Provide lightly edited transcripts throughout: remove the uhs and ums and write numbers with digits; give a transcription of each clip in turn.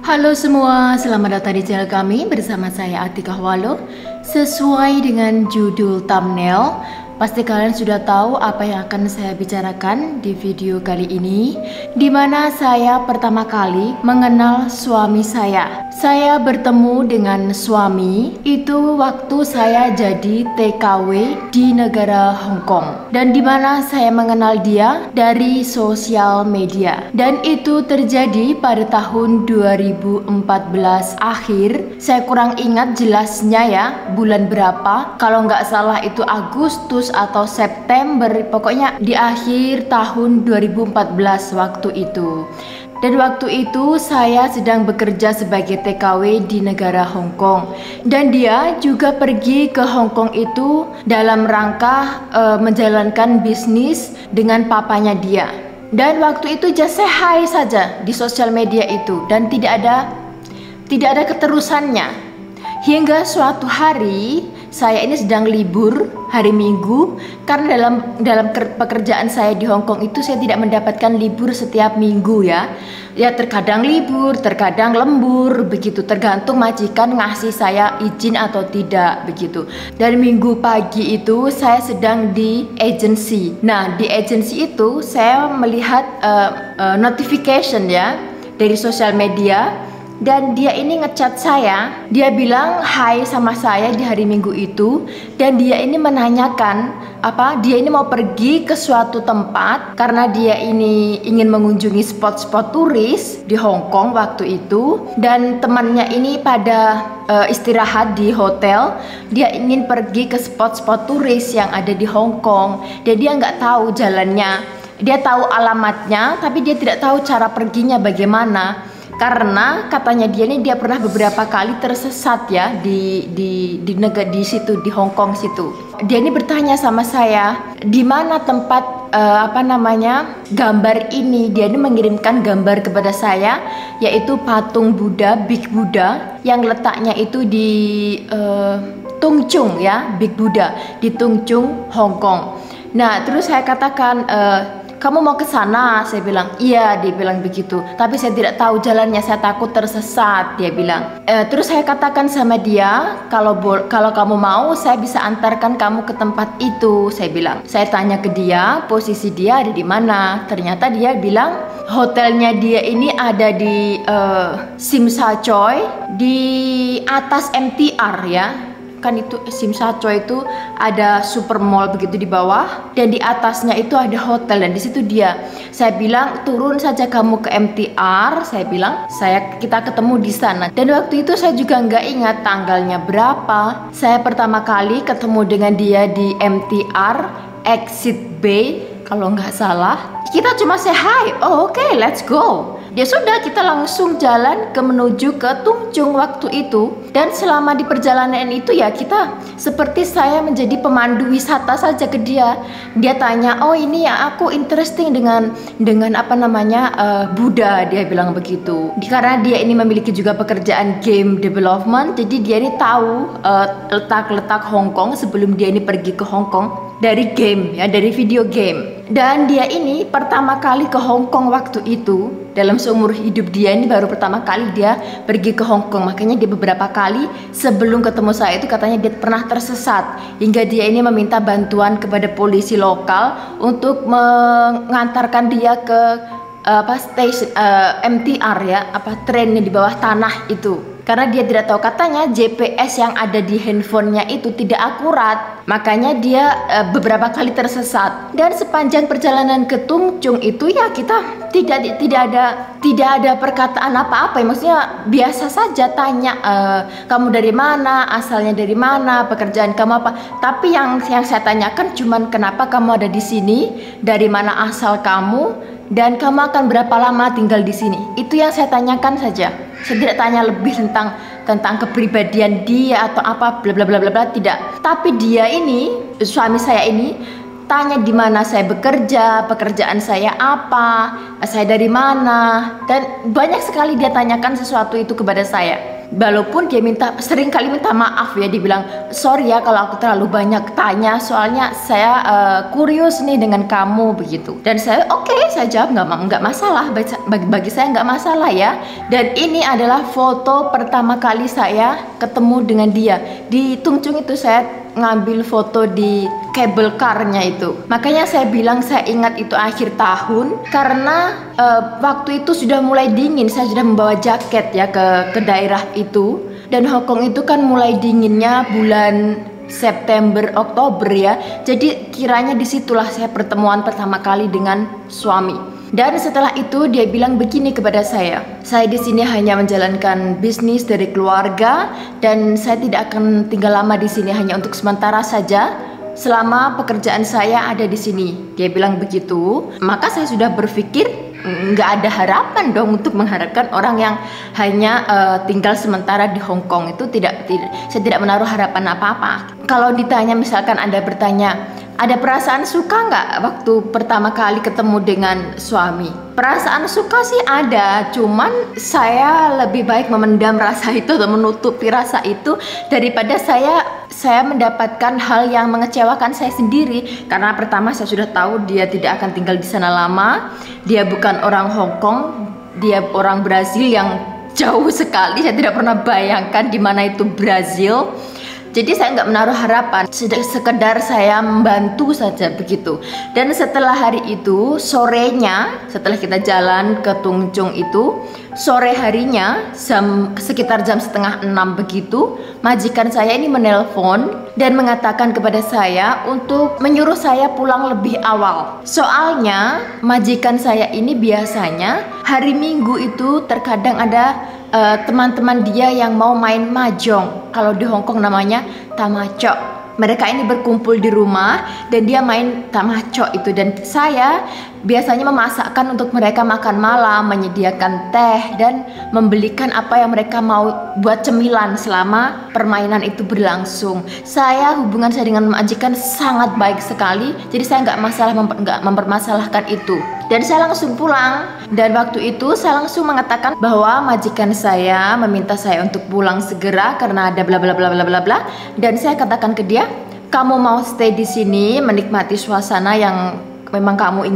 Halo semua, selamat datang di channel kami bersama saya Atika Walo. Sesuai dengan judul thumbnail, pasti kalian sudah tahu apa yang akan saya bicarakan di video kali ini, di mana saya pertama kali mengenal suami saya. Saya bertemu dengan suami itu waktu saya jadi TKW di negara Hong Kong, dan di mana saya mengenal dia dari sosial media, dan itu terjadi pada tahun 2014 akhir. Saya kurang ingat jelasnya ya bulan berapa, kalau nggak salah itu Agustus atau September, pokoknya di akhir tahun 2014 waktu itu. Dan waktu itu saya sedang bekerja sebagai TKW di negara Hong Kong, dan dia juga pergi ke Hong Kong itu dalam rangka menjalankan bisnis dengan papanya dia. Dan waktu itu just say hi saja di sosial media itu, dan tidak ada keterusannya. Hingga suatu hari saya ini sedang libur hari Minggu, karena dalam pekerjaan saya di Hong Kong itu saya tidak mendapatkan libur setiap minggu ya. Ya terkadang libur, terkadang lembur, begitu tergantung majikan ngasih saya izin atau tidak begitu. Dan minggu pagi itu saya sedang di agency. Nah, di agency itu saya melihat notification ya dari sosial media. Dan dia ini ngechat saya, dia bilang hai sama saya di hari Minggu itu, dan dia ini menanyakan dia ini mau pergi ke suatu tempat karena dia ini ingin mengunjungi spot-spot turis di Hong Kong waktu itu, dan temannya ini pada istirahat di hotel. Dia ingin pergi ke spot-spot turis yang ada di Hong Kong, dan dia nggak tahu jalannya. Dia tahu alamatnya, tapi dia tidak tahu cara perginya bagaimana. Karena katanya dia pernah beberapa kali tersesat ya di situ, di Hong Kong situ. Dia ini bertanya sama saya, di mana tempat gambar ini. Dia ini mengirimkan gambar kepada saya, yaitu patung Buddha, Big Buddha, yang letaknya itu di Tung Chung ya, Big Buddha di Tung Chung, Hong Kong. Nah, terus saya katakan, kamu mau ke sana? Saya bilang, iya. Dia bilang begitu. Tapi saya tidak tahu jalannya, saya takut tersesat, dia bilang. Terus saya katakan sama dia, kalau kamu mau, saya bisa antarkan kamu ke tempat itu, saya bilang. Saya tanya ke dia, posisi dia ada di mana. Ternyata dia bilang, hotelnya dia ini ada di Tsim Sha Tsui, di atas MTR ya. Kan itu Tsim Sha Tsui itu ada super mall begitu di bawah, dan di atasnya itu ada hotel, dan di situ dia. Saya bilang, turun saja kamu ke MTR, saya bilang, kita ketemu di sana. Dan waktu itu saya juga nggak ingat tanggalnya berapa. Saya pertama kali ketemu dengan dia di MTR Exit B kalau nggak salah. Kita cuma say hi, oh oke, let's go. Ya sudah, kita langsung jalan menuju ke Tung Chung waktu itu. Dan selama di perjalanan itu ya kita seperti saya menjadi pemandu wisata saja ke dia. Dia tanya, oh ini ya aku interesting dengan Buddha, dia bilang begitu. Karena dia ini memiliki juga pekerjaan game development, jadi dia ini tahu letak-letak Hong Kong sebelum dia ini pergi ke Hong Kong dari game ya, dari video game. Dan dia ini pertama kali ke Hong Kong waktu itu, dalam seumur hidup dia ini baru pertama kali dia pergi ke Hong Kong. Makanya dia beberapa kali sebelum ketemu saya itu katanya dia pernah tersesat, hingga dia ini meminta bantuan kepada polisi lokal untuk mengantarkan dia ke stasiun MTR ya, trennya di bawah tanah itu. Karena dia tidak tahu, katanya GPS yang ada di handphonenya itu tidak akurat, makanya dia beberapa kali tersesat. Dan sepanjang perjalanan ke Tung Chung itu ya kita tidak ada perkataan apa-apa, maksudnya biasa saja tanya, kamu dari mana, asalnya dari mana, pekerjaan kamu apa. Tapi yang saya tanyakan cuman, kenapa kamu ada di sini, dari mana asal kamu, dan kamu akan berapa lama tinggal di sini. Itu yang saya tanyakan saja. Saya tidak tanya lebih tentang kepribadian dia atau apa bla bla bla bla, tidak. Tapi dia ini, suami saya ini, tanya di mana saya bekerja, pekerjaan saya apa, saya dari mana, dan banyak sekali dia tanyakan sesuatu itu kepada saya. Walaupun dia sering kali minta maaf ya, dibilang sorry ya kalau aku terlalu banyak tanya, soalnya saya kurios nih dengan kamu begitu. Dan saya oke, saya jawab nggak masalah, bagi saya nggak masalah ya. Dan ini adalah foto pertama kali saya ketemu dengan dia di Tung Chung itu. Saya ngambil foto di cable car-nya itu. Makanya saya bilang saya ingat itu akhir tahun karena waktu itu sudah mulai dingin. Saya sudah membawa jaket ya ke daerah itu. Dan Hong Kong itu kan mulai dinginnya bulan September, Oktober ya. Jadi kiranya disitulah saya pertemuan pertama kali dengan suami. Dan setelah itu dia bilang begini kepada saya di sini hanya menjalankan bisnis dari keluarga dan saya tidak akan tinggal lama di sini, hanya untuk sementara saja selama pekerjaan saya ada di sini. Dia bilang begitu. Maka saya sudah berpikir nggak ada harapan dong untuk mengharapkan orang yang hanya tinggal sementara di Hong Kong itu. Saya tidak menaruh harapan apa-apa. Kalau ditanya, misalkan Anda bertanya, ada perasaan suka nggak waktu pertama kali ketemu dengan suami? Perasaan suka sih ada, cuman saya lebih baik memendam rasa itu atau menutupi rasa itu daripada saya mendapatkan hal yang mengecewakan saya sendiri. Karena pertama saya sudah tahu dia tidak akan tinggal di sana lama. Dia bukan orang Hong Kong, dia orang Brazil yang jauh sekali. Saya tidak pernah bayangkan di mana itu Brazil. Jadi saya nggak menaruh harapan, sekedar saya membantu saja begitu. Dan setelah hari itu, sorenya, setelah kita jalan ke Tung Chung itu, sore harinya sekitar jam 5:30 begitu, majikan saya ini menelpon dan mengatakan kepada saya untuk menyuruh saya pulang lebih awal. Soalnya majikan saya ini biasanya hari Minggu itu terkadang ada teman-teman dia yang mau main mahjong. Kalau di Hong Kong namanya tamacok. Mereka ini berkumpul di rumah dan dia main tamacok itu. Dan saya biasanya memasakkan untuk mereka makan malam, menyediakan teh dan membelikan apa yang mereka mau buat cemilan selama permainan itu berlangsung. Hubungan saya dengan majikan sangat baik sekali. Jadi saya nggak mempermasalahkan itu. Dan saya langsung pulang. Dan waktu itu saya langsung mengatakan bahwa majikan saya meminta saya untuk pulang segera karena ada bla bla bla bla bla bla. Dan saya katakan ke dia, kamu mau stay di sini menikmati suasana yang memang kamu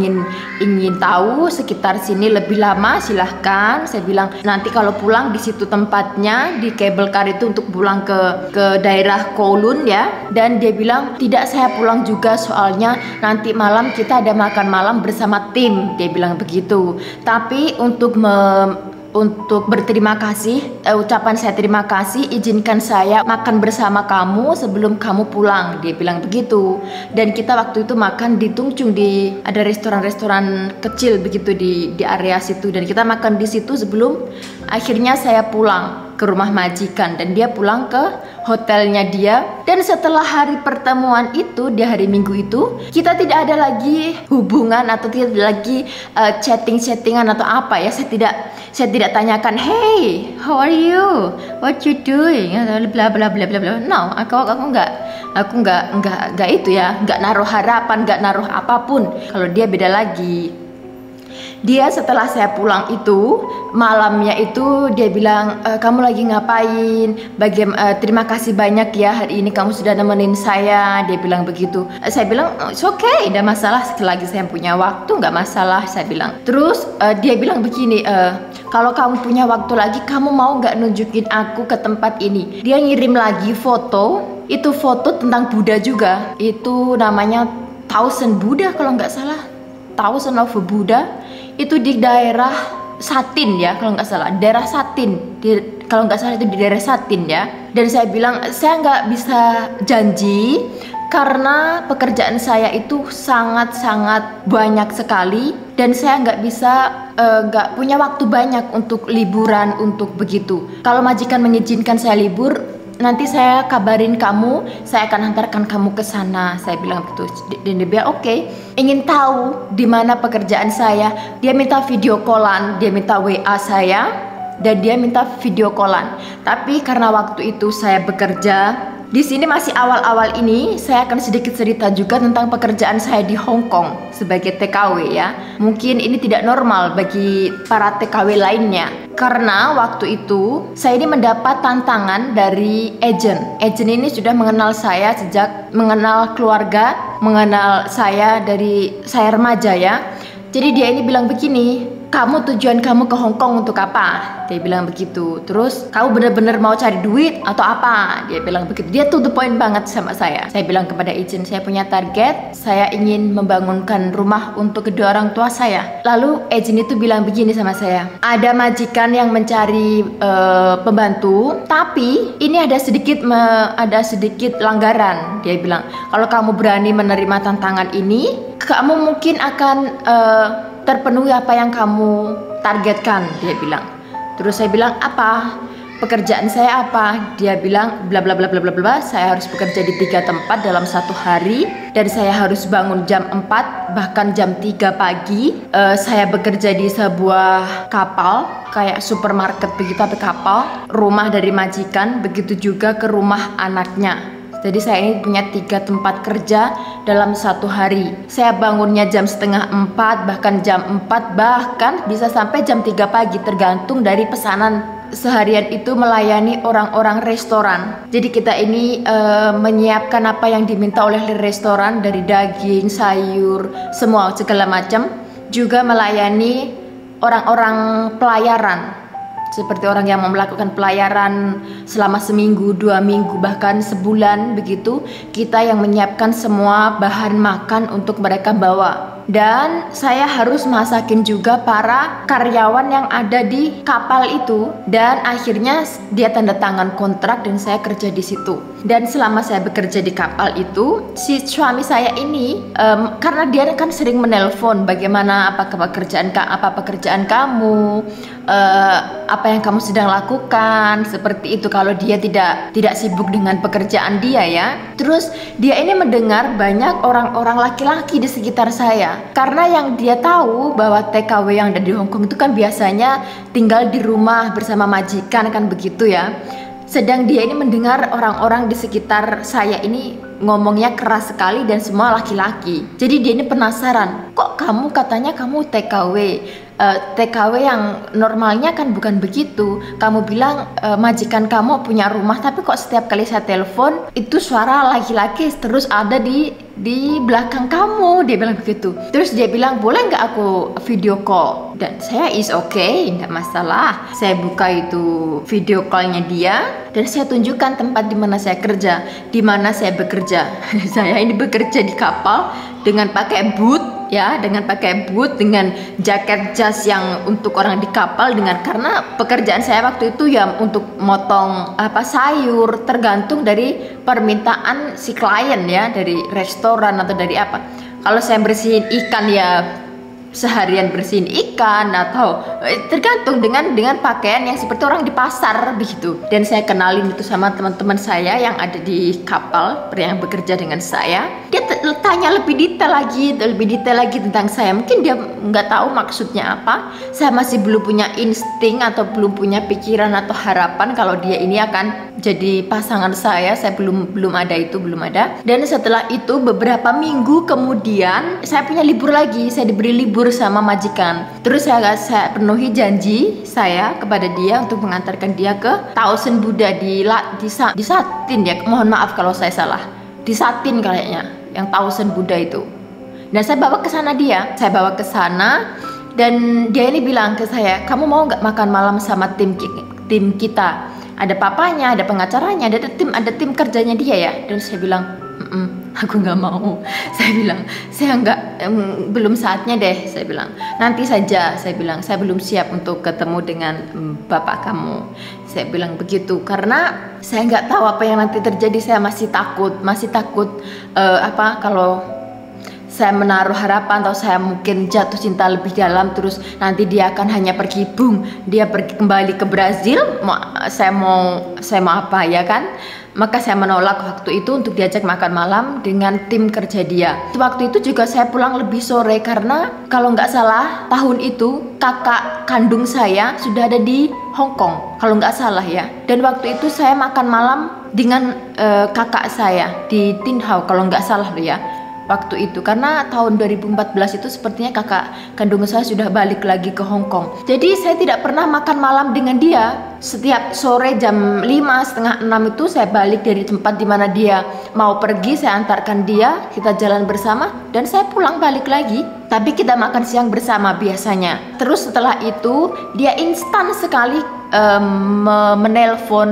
ingin tahu sekitar sini lebih lama, silahkan. Saya bilang nanti kalau pulang di situ tempatnya di cable car itu untuk pulang ke daerah Kowloon ya. Dan dia bilang tidak, saya pulang juga soalnya nanti malam kita ada makan malam bersama tim. Dia bilang begitu. Tapi untuk berterima kasih, ucapan saya terima kasih, izinkan saya makan bersama kamu sebelum kamu pulang. Dia bilang begitu. Dan kita waktu itu makan di Tung Chung, ada restoran-restoran kecil begitu di area situ, dan kita makan di situ sebelum akhirnya saya pulang ke rumah majikan dan dia pulang ke hotelnya dia. Dan setelah hari pertemuan itu, di hari Minggu itu, kita tidak ada lagi hubungan atau tidak lagi chatting-chattingan atau apa ya. Saya tidak tanyakan, hey, how are you, what you doing, bla bla bla bla bla. No, aku nggak itu ya, nggak naruh harapan, nggak naruh apapun. Kalau dia beda lagi. Dia setelah saya pulang itu, malamnya itu dia bilang, kamu lagi ngapain? Terima kasih banyak ya, hari ini kamu sudah nemenin saya. Dia bilang begitu. Saya bilang, it's okay, tidak masalah, selagi saya punya waktu nggak masalah, saya bilang. Terus dia bilang begini, kalau kamu punya waktu lagi, kamu mau nggak nunjukin aku ke tempat ini? Dia ngirim lagi foto, itu foto tentang Buddha juga. Itu namanya Thousand Buddha kalau nggak salah, Thousand of Buddha. Itu di daerah Satin ya, kalau nggak salah, daerah Satin. Kalau nggak salah itu di daerah Satin ya. Dan saya bilang, saya nggak bisa janji karena pekerjaan saya itu sangat-sangat banyak sekali dan saya nggak punya waktu banyak untuk liburan, untuk begitu. Kalau majikan mengizinkan saya libur, nanti saya kabarin kamu, saya akan hantarkan kamu ke sana. Saya bilang begitu. Dan dia bilang oke. Ingin tahu di mana pekerjaan saya, dia minta video callan, dia minta WA saya, dan dia minta video callan. Tapi karena waktu itu saya bekerja di sini, masih awal-awal ini, saya akan sedikit cerita juga tentang pekerjaan saya di Hong Kong sebagai TKW ya. Mungkin ini tidak normal bagi para TKW lainnya. Karena waktu itu saya ini mendapat tantangan dari agent. Agent ini sudah mengenal saya sejak mengenal keluarga, mengenal saya dari saya remaja ya. Jadi dia ini bilang begini, kamu tujuan kamu ke Hong Kong untuk apa? Dia bilang begitu. Terus kamu benar-benar mau cari duit atau apa? Dia bilang begitu. Dia to the point banget sama saya. Saya bilang kepada agent, saya punya target, saya ingin membangunkan rumah untuk kedua orang tua saya. Lalu agent itu bilang begini sama saya, ada majikan yang mencari pembantu, tapi ini ada sedikit langgaran. Dia bilang, kalau kamu berani menerima tantangan ini, kamu mungkin akan terpenuhi apa yang kamu targetkan, dia bilang. Terus saya bilang, apa? Pekerjaan saya apa? Dia bilang, bla bla bla bla bla bla. Saya harus bekerja di 3 tempat dalam 1 hari, dan saya harus bangun jam 4 bahkan jam 3 pagi. Saya bekerja di sebuah kapal kayak supermarket begitu, tapi kapal. Rumah dari majikan, begitu juga ke rumah anaknya. Jadi saya ini punya 3 tempat kerja dalam 1 hari. Saya bangunnya jam setengah 4, bahkan jam 4, bahkan bisa sampai jam 3 pagi tergantung dari pesanan. Seharian itu melayani orang-orang restoran. Jadi kita ini menyiapkan apa yang diminta oleh restoran, dari daging, sayur, semua segala macam. Juga melayani orang-orang pelayaran, seperti orang yang mau melakukan pelayaran selama seminggu, 2 minggu, bahkan sebulan begitu. Kita yang menyiapkan semua bahan makan untuk mereka bawa. Dan saya harus masakin juga para karyawan yang ada di kapal itu. Dan akhirnya dia tanda tangan kontrak dan saya kerja di situ. Dan selama saya bekerja di kapal itu, si suami saya ini karena dia kan sering menelpon, bagaimana apa pekerjaan kamu, apa yang kamu sedang lakukan, seperti itu. Kalau dia tidak sibuk dengan pekerjaan dia ya. Terus dia ini mendengar banyak orang-orang laki-laki di sekitar saya. Karena yang dia tahu bahwa TKW yang ada di Hong Kong itu kan biasanya tinggal di rumah bersama majikan, kan begitu ya. Sedang dia ini mendengar orang-orang di sekitar saya ini ngomongnya keras sekali dan semua laki-laki. Jadi dia ini penasaran, kok kamu katanya kamu TKW? TKW yang normalnya kan bukan begitu. Kamu bilang majikan kamu punya rumah, tapi kok setiap kali saya telepon itu suara laki-laki terus ada di belakang kamu, dia bilang begitu. Terus dia bilang, boleh nggak aku video call? Dan saya is okay, nggak masalah. Saya buka itu video callnya dia dan saya tunjukkan tempat di mana saya kerja, di mana saya bekerja. Saya ini bekerja di kapal dengan pakai boot ya, dengan pakai boot, dengan jaket jas yang untuk orang di kapal, karena pekerjaan saya waktu itu ya untuk motong sayur, tergantung dari permintaan si klien ya, dari restoran atau dari apa. Kalau saya bersihin ikan ya seharian bersihin ikan, atau tergantung dengan pakaian yang seperti orang di pasar begitu. Dan saya kenalin itu sama teman-teman saya yang ada di kapal yang bekerja dengan saya. Dia tanya lebih detail lagi tentang saya. Mungkin dia nggak tahu maksudnya apa. Saya masih belum punya insting atau belum punya pikiran atau harapan kalau dia ini akan jadi pasangan saya. Saya belum ada. Dan setelah itu beberapa minggu kemudian saya punya libur lagi. Saya diberi libur sama majikan. Terus saya penuhi janji saya kepada dia untuk mengantarkan dia ke Thousand Buddha di Satin ya. Mohon maaf kalau saya salah. Di Satin kayaknya, yang Thousand Buddha itu. Dan saya bawa ke sana dia. Saya bawa ke sana dan dia ini bilang ke saya, "Kamu mau nggak makan malam sama tim kita? Ada papanya, ada pengacaranya, ada tim kerjanya dia ya." Dan saya bilang, aku nggak mau. Saya bilang, saya nggak, belum saatnya deh. Saya bilang, nanti saja. Saya bilang, saya belum siap untuk ketemu dengan bapak kamu. Saya bilang begitu karena saya nggak tahu apa yang nanti terjadi. Saya masih takut kalau saya menaruh harapan atau saya mungkin jatuh cinta lebih dalam, terus nanti dia akan hanya pergi dia pergi kembali ke Brazil. Saya mau apa ya kan? Maka saya menolak waktu itu untuk diajak makan malam dengan tim kerja dia. Waktu itu juga saya pulang lebih sore karena kalau nggak salah tahun itu kakak kandung saya sudah ada di Hong Kong, kalau nggak salah ya. Dan waktu itu saya makan malam dengan kakak saya di Tin Hau kalau nggak salah ya. waktu itu, karena tahun 2014 itu sepertinya kakak kandung saya sudah balik lagi ke Hong Kong. Jadi saya tidak pernah makan malam dengan dia. Setiap sore jam 5, setengah 6 itu saya balik dari tempat dimana dia mau pergi, saya antarkan dia, kita jalan bersama, dan saya pulang balik lagi. Tapi kita makan siang bersama biasanya. Terus setelah itu dia instan sekali menelpon,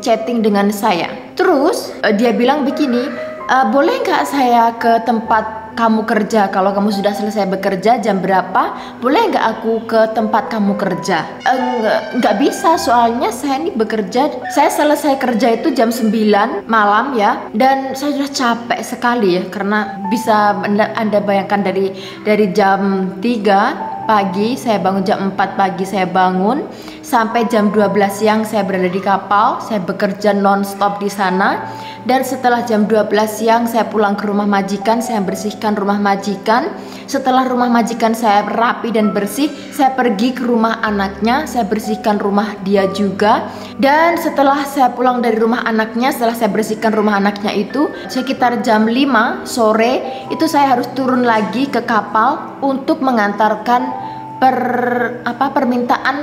chatting dengan saya. Terus dia bilang begini, boleh nggak saya ke tempat kamu kerja? Kalau kamu sudah selesai bekerja jam berapa, boleh nggak aku ke tempat kamu kerja? Nggak bisa, soalnya saya ini bekerja, saya selesai kerja itu jam 9 malam ya, dan saya sudah capek sekali ya, karena bisa Anda bayangkan dari jam 3 pagi saya bangun, jam 4 pagi saya bangun, sampai jam 12 siang saya berada di kapal, saya bekerja non-stop di sana. Dan setelah jam 12 siang saya pulang ke rumah majikan, saya bersihkan rumah majikan. Setelah rumah majikan saya rapi dan bersih, saya pergi ke rumah anaknya, saya bersihkan rumah dia juga. Dan setelah saya pulang dari rumah anaknya, setelah saya bersihkan rumah anaknya itu, sekitar jam 5 sore itu saya harus turun lagi ke kapal untuk mengantarkan permintaan.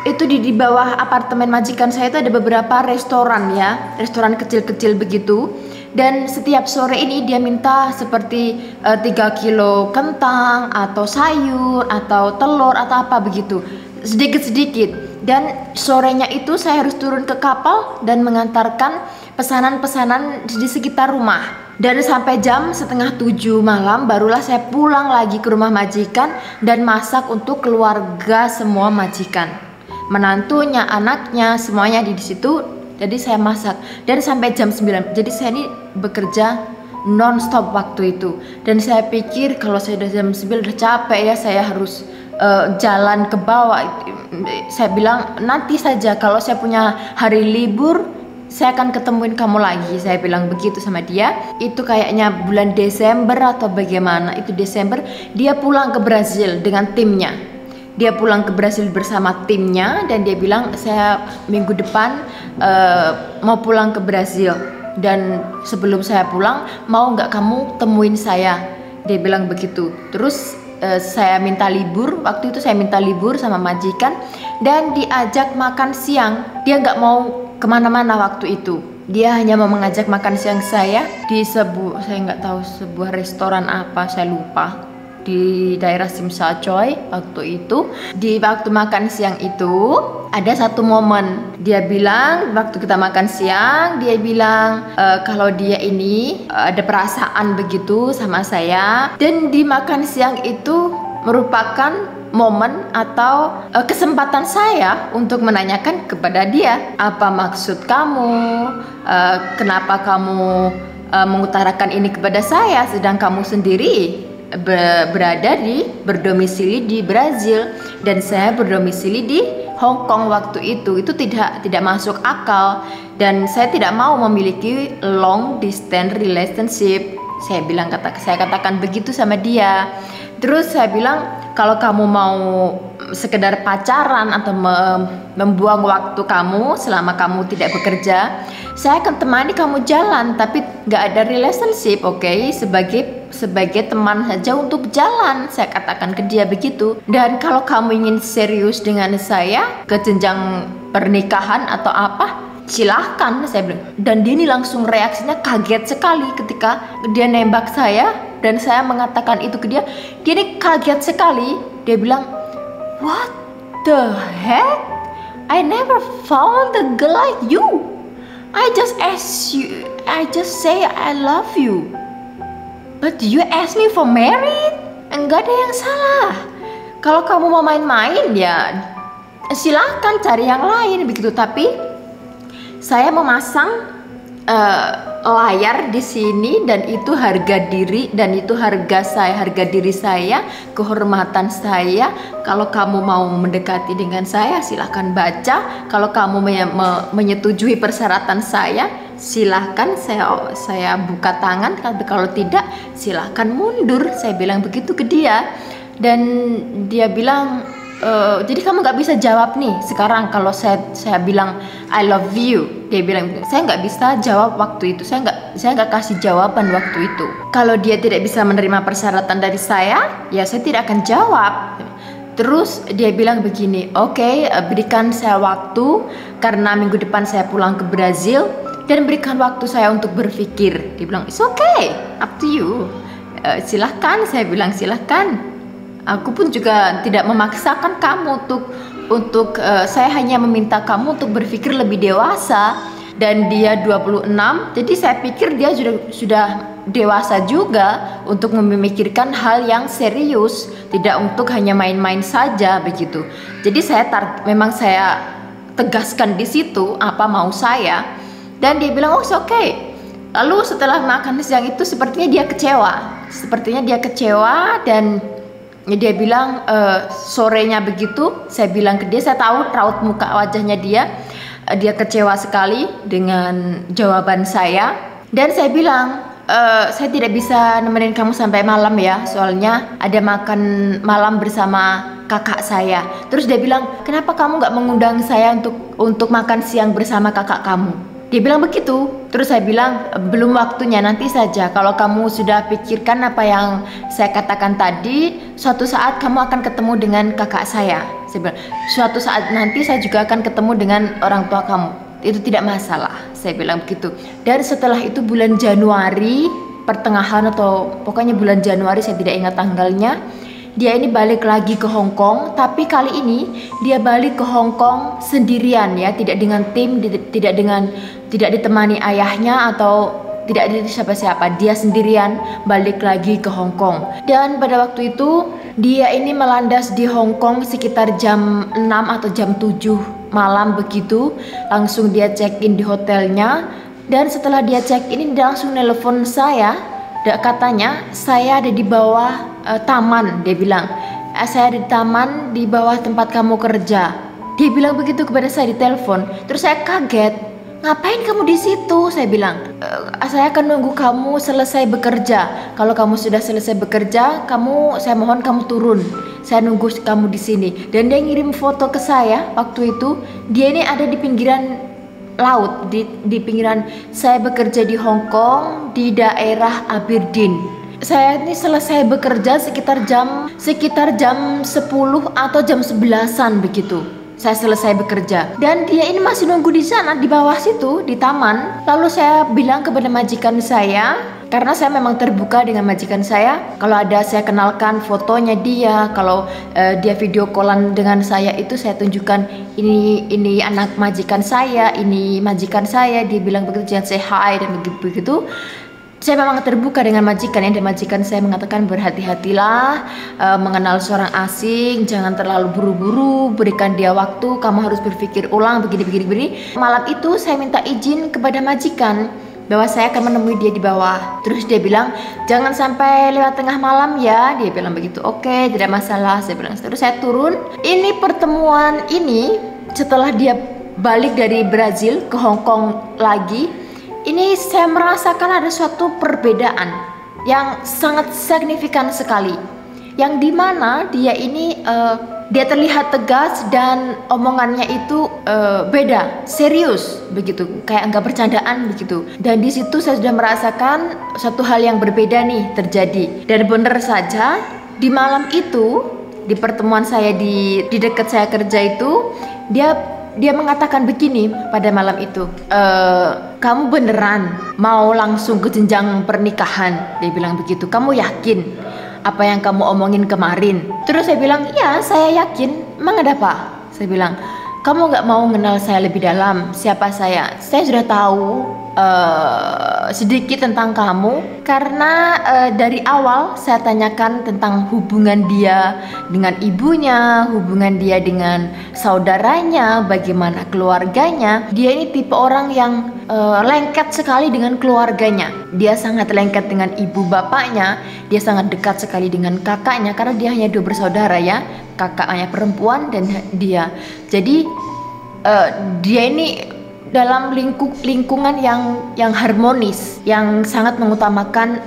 Itu di bawah apartemen majikan saya itu ada beberapa restoran ya, restoran kecil-kecil begitu. Dan setiap sore ini dia minta seperti 3 kilo kentang atau sayur atau telur atau apa begitu, sedikit-sedikit. Dan sorenya itu saya harus turun ke kapal dan mengantarkan pesanan-pesanan di sekitar rumah. Dan sampai jam setengah 7 malam barulah saya pulang lagi ke rumah majikan dan masak untuk keluarga semua majikan, menantunya, anaknya, semuanya di situ. Jadi saya masak dan sampai jam 9. Jadi saya ini bekerja non-stop waktu itu. Dan saya pikir kalau saya udah jam 9 udah capek ya, saya harus jalan ke bawah. Saya bilang nanti saja kalau saya punya hari libur saya akan ketemuin kamu lagi, saya bilang begitu sama dia. Itu kayaknya bulan Desember atau bagaimana, itu Desember dia pulang ke Brazil dengan timnya. Dia pulang ke Brasil bersama timnya dan dia bilang saya minggu depan mau pulang ke Brasil, dan sebelum saya pulang mau nggak kamu temuin saya, dia bilang begitu. Terus saya minta libur, waktu itu saya minta libur sama majikan dan diajak makan siang. Dia nggak mau kemana-mana waktu itu, dia hanya mau mengajak makan siang saya di saya nggak tahu sebuah restoran apa, saya lupa, di daerah Simsachoy. Waktu itu di waktu makan siang itu ada satu momen, dia bilang waktu kita makan siang, dia bilang kalau dia ini ada perasaan begitu sama saya. Dan di makan siang itu merupakan momen atau kesempatan saya untuk menanyakan kepada dia, apa maksud kamu, kenapa kamu mengutarakan ini kepada saya sedang kamu sendiri berdomisili di Brazil dan saya berdomisili di Hong Kong waktu itu tidak masuk akal, dan saya tidak mau memiliki long distance relationship. Saya katakan begitu sama dia. Terus saya bilang kalau kamu mau sekedar pacaran atau membuang waktu kamu selama kamu tidak bekerja, saya akan temani kamu jalan, tapi nggak ada relationship, oke? Sebagai teman saja untuk jalan, saya katakan ke dia begitu. Dan kalau kamu ingin serius dengan saya ke jenjang pernikahan atau apa, silahkan, saya bilang. Dan dia ini langsung reaksinya kaget sekali ketika dia nembak saya dan saya mengatakan itu ke dia. Dia ini kaget sekali. Dia bilang, what the heck? I never found a girl like you. I just ask you, I just say I love you. But you ask me for married? Enggak ada yang salah. Kalau kamu mau main-main ya silahkan cari yang lain begitu. Tapi saya memasang layar di sini, dan itu harga diri, dan itu harga diri saya, kehormatan saya. Kalau kamu mau mendekati dengan saya silahkan baca. Kalau kamu menyetujui persyaratan saya silahkan, saya buka tangan. Kalau tidak silahkan mundur, saya bilang begitu ke dia. Dan dia bilang Jadi kamu nggak bisa jawab nih sekarang kalau saya bilang I love you. Dia bilang saya nggak bisa jawab waktu itu. Saya nggak kasih jawaban waktu itu. Kalau dia tidak bisa menerima persyaratan dari saya, ya saya tidak akan jawab. Terus dia bilang begini, oke, berikan saya waktu karena minggu depan saya pulang ke Brazil dan berikan waktu saya untuk berpikir. Dia bilang it's okay, up to you. Silahkan, saya bilang silahkan. Aku pun juga tidak memaksakan kamu untuk saya hanya meminta kamu untuk berpikir lebih dewasa. Dan dia 26, jadi saya pikir dia sudah dewasa juga untuk memikirkan hal yang serius, tidak untuk hanya main-main saja begitu. Jadi memang saya tegaskan di situ apa mau saya, dan dia bilang oh okay. Lalu setelah makan siang itu sepertinya dia kecewa dan dia bilang sorenya begitu. Saya bilang ke dia, saya tahu raut muka wajahnya dia kecewa sekali dengan jawaban saya. Dan saya bilang saya tidak bisa nemenin kamu sampai malam ya, soalnya ada makan malam bersama kakak saya. Terus dia bilang kenapa kamu nggak mengundang saya untuk makan siang bersama kakak kamu? Dia bilang begitu. Terus saya bilang belum waktunya, nanti saja. Kalau kamu sudah pikirkan apa yang saya katakan tadi, suatu saat kamu akan ketemu dengan kakak saya. Saya bilang suatu saat nanti saya juga akan ketemu dengan orang tua kamu. Itu tidak masalah, saya bilang begitu. Dan setelah itu bulan Januari, pertengahan atau pokoknya bulan Januari, saya tidak ingat tanggalnya, dia ini balik lagi ke Hong Kong. Tapi kali ini dia balik ke Hong Kong sendirian ya, tidak dengan tim, tidak ditemani ayahnya atau tidak ada siapa-siapa. Dia sendirian balik lagi ke Hong Kong. Dan pada waktu itu dia ini melandas di Hong Kong sekitar jam 6 atau jam 7 malam begitu. Langsung dia check in di hotelnya. Dan setelah dia check in, dia langsung nelpon saya. Katanya saya ada di bawah taman. Dia bilang saya ada di taman di bawah tempat kamu kerja. Dia bilang begitu kepada saya di telepon. Terus saya kaget, ngapain kamu di situ? Saya bilang saya akan nunggu kamu selesai bekerja. Kalau kamu sudah selesai bekerja, saya mohon kamu turun. Saya nunggu kamu di sini. Dan dia ngirim foto ke saya waktu itu. Dia ini ada di pinggiran laut, di pinggiran. Saya bekerja di Hong Kong di daerah Aberdeen. Saya ini selesai bekerja sekitar jam 10 atau jam 11-an begitu. Saya selesai bekerja dan dia ini masih nunggu di sana di bawah situ di taman. Lalu saya bilang kepada majikan saya, karena saya memang terbuka dengan majikan saya, kalau ada saya kenalkan fotonya dia, kalau dia video callan dengan saya itu saya tunjukkan ini anak majikan saya, ini majikan saya. Dia bilang begitu, jangan say hi dan begitu. Saya memang terbuka dengan majikan ya, dan majikan saya mengatakan berhati-hatilah mengenal seorang asing, jangan terlalu buru-buru, berikan dia waktu, kamu harus berpikir ulang begini. Malam itu saya minta izin kepada majikan bahwa saya akan menemui dia di bawah. Terus dia bilang jangan sampai lewat tengah malam ya. Dia bilang begitu. Oke, tidak masalah, saya bilang. Terus saya turun. Ini pertemuan ini setelah dia balik dari Brazil ke Hong Kong lagi. Ini saya merasakan ada suatu perbedaan yang sangat signifikan sekali, yang dimana dia ini dia terlihat tegas dan omongannya itu beda, serius begitu, kayak enggak bercandaan begitu. Dan di situ saya sudah merasakan suatu hal yang berbeda nih terjadi. Dan benar saja di malam itu, di pertemuan saya di dekat saya kerja itu, dia mengatakan begini pada malam itu, kamu beneran mau langsung ke jenjang pernikahan? Dia bilang begitu. Kamu yakin apa yang kamu omongin kemarin? Terus saya bilang, iya saya yakin. Emang ada apa? Saya bilang, kamu gak mau kenal saya lebih dalam, siapa saya? Saya sudah tahu sedikit tentang kamu karena dari awal saya tanyakan tentang hubungan dia dengan ibunya, hubungan dia dengan saudaranya, bagaimana keluarganya. Dia ini tipe orang yang lengket sekali dengan keluarganya. Dia sangat lengket dengan ibu bapaknya. Dia sangat dekat sekali dengan kakaknya karena dia hanya 2 bersaudara ya, kakaknya perempuan dan dia. Jadi dia ini dalam lingkungan yang harmonis, yang sangat mengutamakan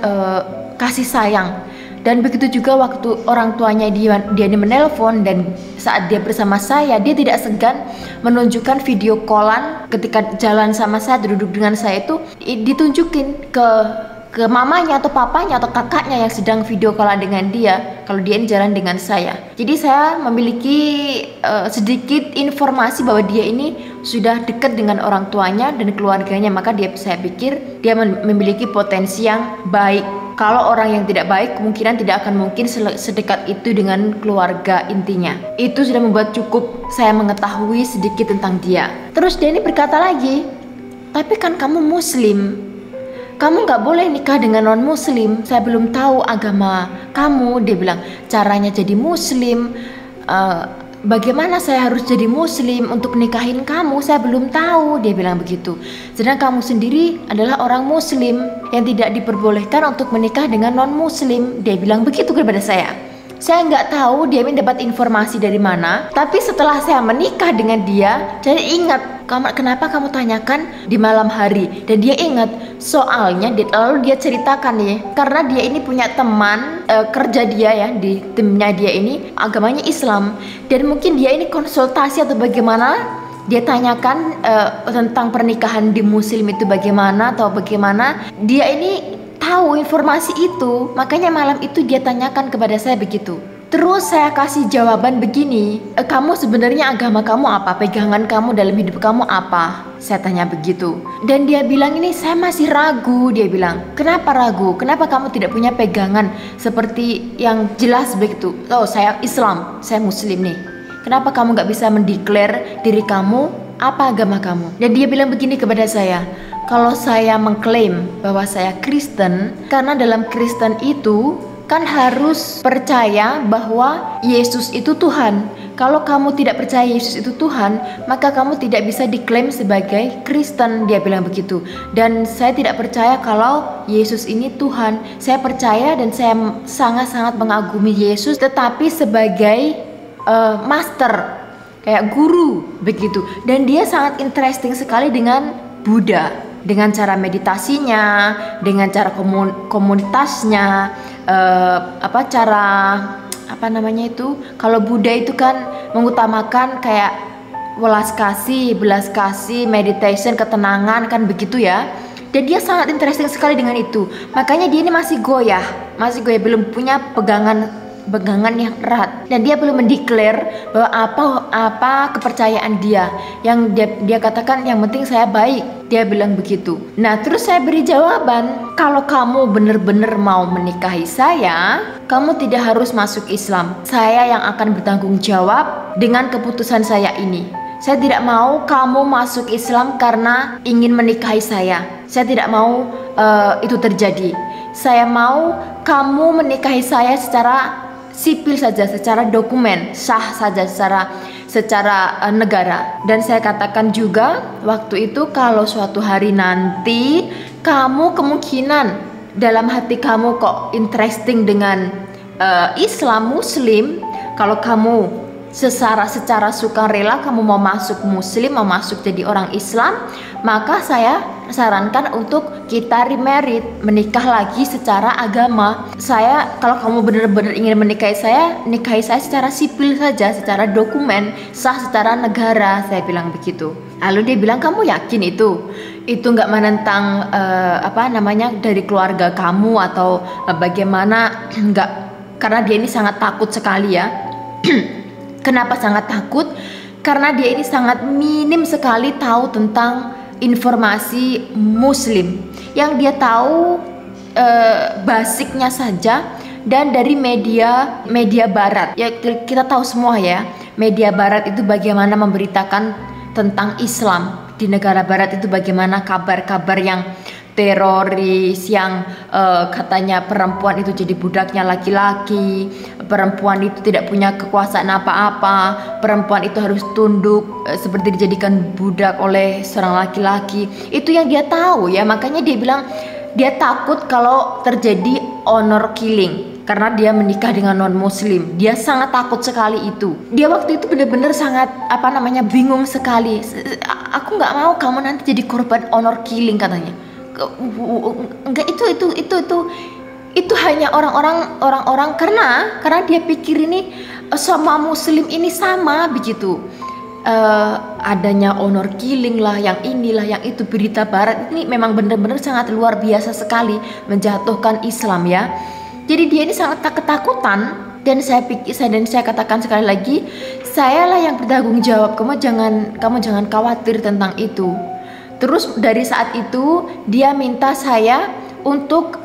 kasih sayang. Dan begitu juga waktu orang tuanya dia menelpon, dan saat dia bersama saya, dia tidak segan menunjukkan video callan ketika jalan sama saya, duduk dengan saya itu ditunjukin ke mamanya atau papanya atau kakaknya yang sedang video callan dengan dia kalau dia ini jalan dengan saya. Jadi saya memiliki sedikit informasi bahwa dia ini sudah dekat dengan orang tuanya dan keluarganya, maka saya pikir dia memiliki potensi yang baik. Kalau orang yang tidak baik kemungkinan tidak akan mungkin sedekat itu dengan keluarga intinya. Itu sudah membuat cukup saya mengetahui sedikit tentang dia. Terus dia ini berkata lagi, tapi kan kamu muslim, kamu gak boleh nikah dengan non muslim. Saya belum tahu agama kamu. Dia bilang caranya jadi muslim, bagaimana saya harus jadi muslim untuk nikahin kamu, saya belum tahu. Dia bilang begitu. Sedangkan kamu sendiri adalah orang muslim yang tidak diperbolehkan untuk menikah dengan non muslim. Dia bilang begitu kepada saya. Saya nggak tahu dia mendapat informasi dari mana. Tapi setelah saya menikah dengan dia, saya ingat, kenapa kamu tanyakan di malam hari? Dan dia ingat, soalnya lalu dia ceritakan ya, karena dia ini punya teman kerja dia ya, di timnya dia ini agamanya Islam, dan mungkin dia ini konsultasi atau bagaimana, dia tanyakan tentang pernikahan di muslim itu bagaimana atau bagaimana, dia ini tahu informasi itu, makanya malam itu dia tanyakan kepada saya begitu. Terus saya kasih jawaban begini, kamu sebenarnya agama kamu apa? Pegangan kamu dalam hidup kamu apa? Saya tanya begitu. Dan dia bilang ini, saya masih ragu. Dia bilang, kenapa ragu? Kenapa kamu tidak punya pegangan seperti yang jelas begitu? Oh, saya Islam, saya muslim nih. Kenapa kamu gak bisa mendeklar diri kamu, apa agama kamu? Dan dia bilang begini kepada saya, kalau saya mengklaim bahwa saya Kristen, karena dalam Kristen itu kan harus percaya bahwa Yesus itu Tuhan. Kalau kamu tidak percaya Yesus itu Tuhan, maka kamu tidak bisa diklaim sebagai Kristen. Dia bilang begitu. Dan saya tidak percaya kalau Yesus ini Tuhan. Saya percaya dan saya sangat-sangat mengagumi Yesus, tetapi sebagai master, kayak guru begitu. Dan dia sangat interesting sekali dengan Buddha, dengan cara meditasinya, dengan cara komunitasnya, kalau Buddha itu kan mengutamakan kayak belas kasih, meditation, ketenangan kan begitu ya. Dan dia sangat interesting sekali dengan itu. Makanya dia ini masih goyah, belum punya pegangan yang erat, dan dia belum mendeklar bahwa apa kepercayaan dia. Yang dia katakan yang penting saya baik, dia bilang begitu. Nah, terus saya beri jawaban, kalau kamu benar-benar mau menikahi saya, kamu tidak harus masuk Islam. Saya yang akan bertanggung jawab dengan keputusan saya ini. Saya tidak mau kamu masuk Islam karena ingin menikahi saya. Saya tidak mau itu terjadi. Saya mau kamu menikahi saya secara sipil saja, secara dokumen, sah saja secara negara. Dan saya katakan juga waktu itu, kalau suatu hari nanti kamu kemungkinan dalam hati kamu kok interesting dengan Islam, Muslim, kalau kamu secara sukarela kamu mau masuk Muslim, mau masuk jadi orang Islam, maka saya sarankan untuk kita remarried, menikah lagi secara agama. Kalau kamu benar-benar ingin menikahi saya, nikahi saya secara sipil saja, secara dokumen, sah secara negara. Saya bilang begitu. Lalu dia bilang, kamu yakin itu nggak menentang dari keluarga kamu atau bagaimana? Nggak, karena dia ini sangat takut sekali ya. Kenapa sangat takut? Karena dia ini sangat minim sekali tahu tentang informasi Muslim. Yang dia tahu basicnya saja, dan dari media Barat. Ya, kita tahu semua ya, media Barat itu bagaimana memberitakan tentang Islam di negara Barat, itu bagaimana kabar-kabar yang teroris, yang katanya perempuan itu jadi budaknya laki-laki, perempuan itu tidak punya kekuasaan apa-apa, perempuan itu harus tunduk seperti dijadikan budak oleh seorang laki-laki. Itu yang dia tahu ya, makanya dia bilang dia takut kalau terjadi honor killing karena dia menikah dengan non muslim. Dia sangat takut sekali itu. Dia waktu itu benar-benar sangat bingung sekali. Aku nggak mau kamu nanti jadi korban honor killing, katanya. Enggak, itu Itu hanya orang-orang karena dia pikir ini sama muslim ini sama begitu. Adanya honor killing lah, yang inilah, yang itu, berita barat ini memang benar-benar sangat luar biasa sekali menjatuhkan Islam ya. Jadi dia ini sangat ketakutan, dan saya katakan sekali lagi, sayalah yang bertanggung jawab. Kamu jangan khawatir tentang itu. Terus dari saat itu dia minta saya untuk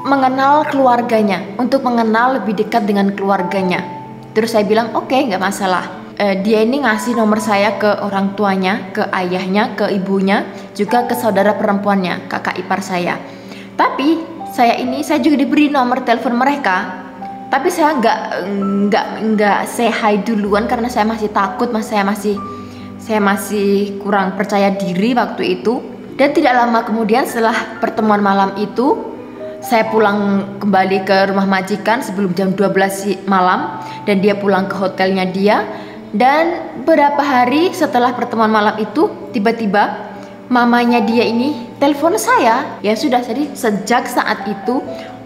mengenal keluarganya, untuk mengenal lebih dekat dengan keluarganya. Terus saya bilang oke, nggak masalah. Dia ini ngasih nomor saya ke orang tuanya, ke ayahnya, ke ibunya, juga ke saudara perempuannya, kakak ipar saya. Tapi saya juga diberi nomor telepon mereka. Tapi saya nggak say hi duluan karena saya masih takut, saya masih kurang percaya diri waktu itu. Dan tidak lama kemudian setelah pertemuan malam itu, saya pulang kembali ke rumah majikan sebelum jam 12 malam, dan dia pulang ke hotelnya dia. Dan beberapa hari setelah pertemuan malam itu, tiba-tiba mamanya dia ini telepon saya. Ya sudah, jadi sejak saat itu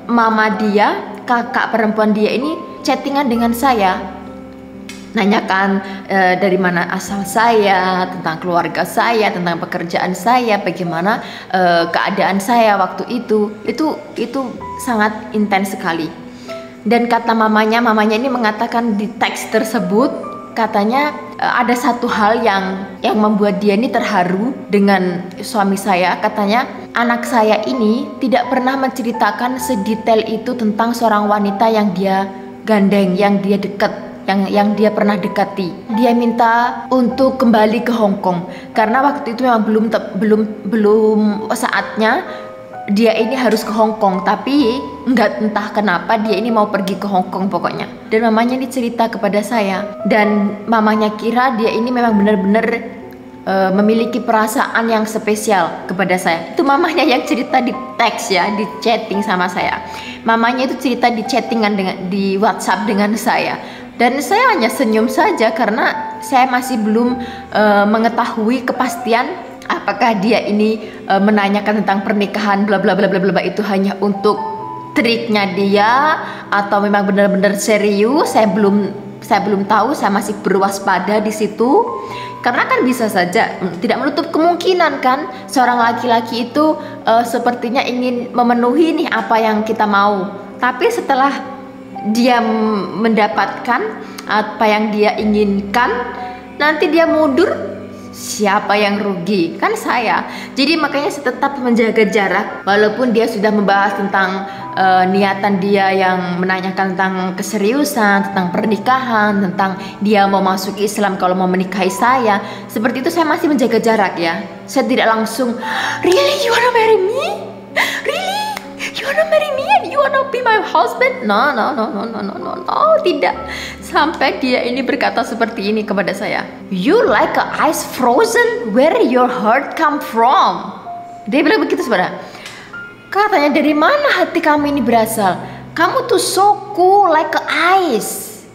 mama dia, kakak perempuan dia ini chattingan dengan saya, nanyakan dari mana asal saya, tentang keluarga saya, tentang pekerjaan saya, bagaimana keadaan saya waktu itu sangat intens sekali. Dan kata mamanya ini mengatakan di teks tersebut, katanya ada satu hal yang membuat dia ini terharu dengan suami saya. Katanya anak saya ini tidak pernah menceritakan sedetail itu tentang seorang wanita yang dia gandeng, yang dia dekat, yang dia pernah dekati. Dia minta untuk kembali ke Hong Kong karena waktu itu memang belum saatnya dia ini harus ke Hong Kong, tapi entah kenapa dia ini mau pergi ke Hong Kong pokoknya. Dan mamanya ini cerita kepada saya, dan mamanya kira dia ini memang benar-benar memiliki perasaan yang spesial kepada saya. Itu mamanya yang cerita di teks ya, di chatting sama saya. Mamanya itu cerita di chattingan di WhatsApp dengan saya. Dan saya hanya senyum saja karena saya masih belum mengetahui kepastian apakah dia ini menanyakan tentang pernikahan bla bla bla bla bla itu hanya untuk triknya dia atau memang benar-benar serius. Saya belum tahu, saya masih berwaspada di situ. Karena kan bisa saja, tidak menutup kemungkinan kan, seorang laki-laki itu sepertinya ingin memenuhi nih apa yang kita mau. Tapi setelah dia mendapatkan apa yang dia inginkan, nanti dia mundur, siapa yang rugi? Kan saya. Jadi makanya saya tetap menjaga jarak, walaupun dia sudah membahas tentang niatan dia yang menanyakan tentang keseriusan, tentang pernikahan, tentang dia mau masuk Islam kalau mau menikahi saya. Seperti itu saya masih menjaga jarak ya. Saya tidak langsung, really you wanna marry me? Really? You wanna marry me and you wanna be my husband? No, tidak. Sampai dia ini berkata seperti ini kepada saya, you like a ice frozen, where your heart come from? Dia bilang begitu sebenarnya. Katanya, dari mana hati kamu ini berasal? Kamu tuh so cool like a ice.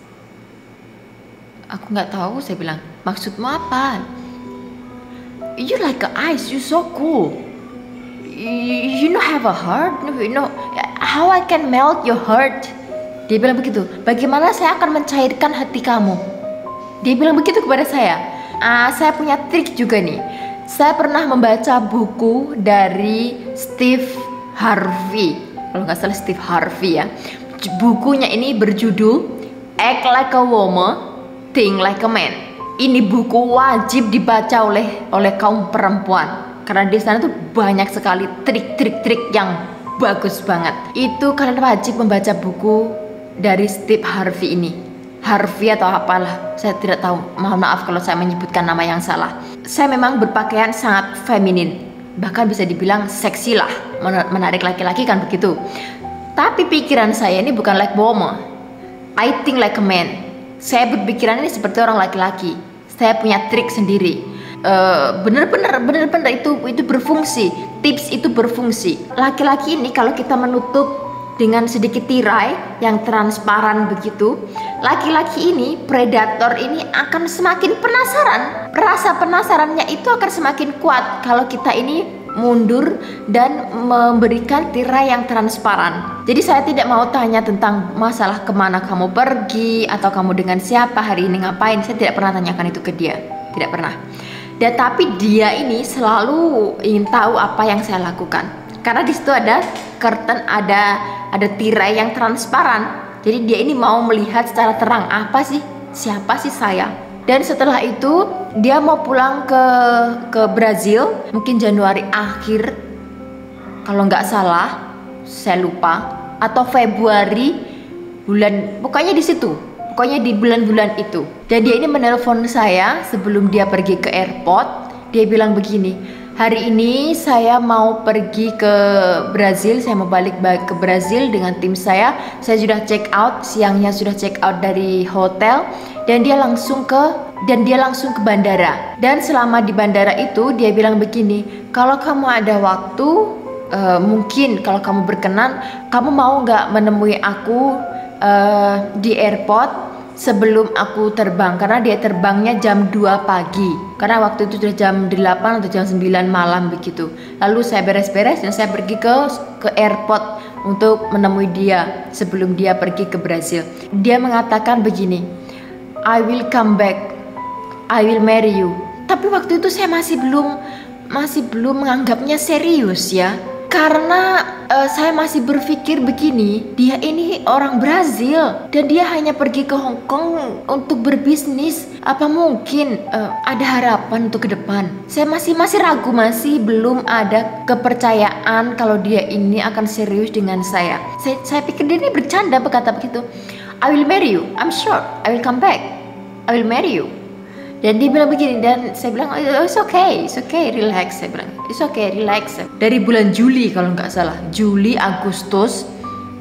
Aku nggak tahu, saya bilang, maksudmu apa? You like a ice, you so cool. You know have a heart, you know how I can melt your heart. Dia bilang begitu. Bagaimana saya akan mencairkan hati kamu? Dia bilang begitu kepada saya. Saya punya trik juga nih. Saya pernah membaca buku dari Steve Harvey, kalau nggak salah Steve Harvey ya. Bukunya ini berjudul Act Like a Woman, Think Like a Man. Ini buku wajib dibaca oleh kaum perempuan, karena di sana tuh banyak sekali trik-trik yang bagus banget. Itu kalian wajib membaca buku dari Steve Harvey ini. Harvey atau apalah, saya tidak tahu. Mohon maaf kalau saya menyebutkan nama yang salah. Saya memang berpakaian sangat feminin, bahkan bisa dibilang seksi lah, menarik laki-laki kan begitu. Tapi pikiran saya ini bukan like woman, I think like a man. Saya berpikiran ini seperti orang laki-laki. Saya punya trik sendiri. Bener-bener itu berfungsi. Tips itu berfungsi. Laki-laki ini kalau kita menutup dengan sedikit tirai yang transparan begitu, laki-laki ini, predator ini akan semakin penasaran. Rasa penasarannya itu akan semakin kuat kalau kita ini mundur dan memberikan tirai yang transparan. Jadi saya tidak mau tanya tentang masalah kemana kamu pergi atau kamu dengan siapa, hari ini ngapain. Saya tidak pernah tanyakan itu ke dia, tidak pernah. Dan tapi dia ini selalu ingin tahu apa yang saya lakukan. Karena di situ ada curtain, ada tirai yang transparan. Jadi dia ini mau melihat secara terang siapa sih saya. Dan setelah itu dia mau pulang ke Brazil, mungkin Januari akhir kalau nggak salah, saya lupa, atau Februari pokoknya di situ, pokoknya di bulan-bulan itu. Dan dia ini menelpon saya sebelum dia pergi ke airport. Dia bilang begini, hari ini saya mau pergi ke Brazil, saya mau balik ke Brazil dengan tim saya sudah check out, siangnya sudah check out dari hotel. Dan dia langsung ke bandara. Dan selama di bandara itu dia bilang begini, kalau kamu ada waktu, mungkin kalau kamu berkenan, kamu mau nggak menemui aku di airport sebelum aku terbang, karena dia terbangnya jam 2 pagi. Karena waktu itu sudah jam 8 atau jam 9 malam begitu. Lalu saya beres-beres dan saya pergi ke airport untuk menemui dia sebelum dia pergi ke Brazil. Dia mengatakan begini, I will come back, I will marry you. Tapi waktu itu saya masih belum menganggapnya serius ya. Karena saya masih berpikir begini, dia ini orang Brazil dan dia hanya pergi ke Hong Kong untuk berbisnis. Apa mungkin ada harapan untuk ke depan? Saya masih ragu, masih belum ada kepercayaan kalau dia ini akan serius dengan saya. Saya pikir dia ini bercanda berkata begitu. I will marry you, I'm sure, I will come back, I will marry you. Dan dia bilang begini, dan saya bilang, oh, it's okay, relax. Saya bilang, it's okay, relax. Dari bulan Juli kalau nggak salah, Juli, Agustus,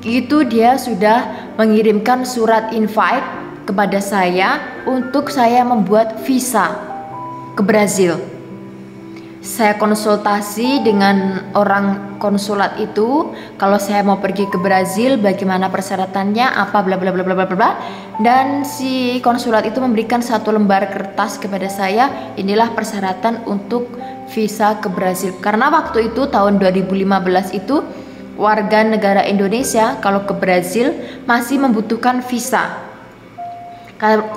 itu dia sudah mengirimkan surat invite kepada saya untuk saya membuat visa ke Brazil. Saya konsultasi dengan orang konsulat itu, kalau saya mau pergi ke Brazil bagaimana persyaratannya, apa bla bla bla bla bla bla. Dan si konsulat itu memberikan satu lembar kertas kepada saya, inilah persyaratan untuk visa ke Brazil. Karena waktu itu tahun 2015 itu warga negara Indonesia kalau ke Brazil masih membutuhkan visa.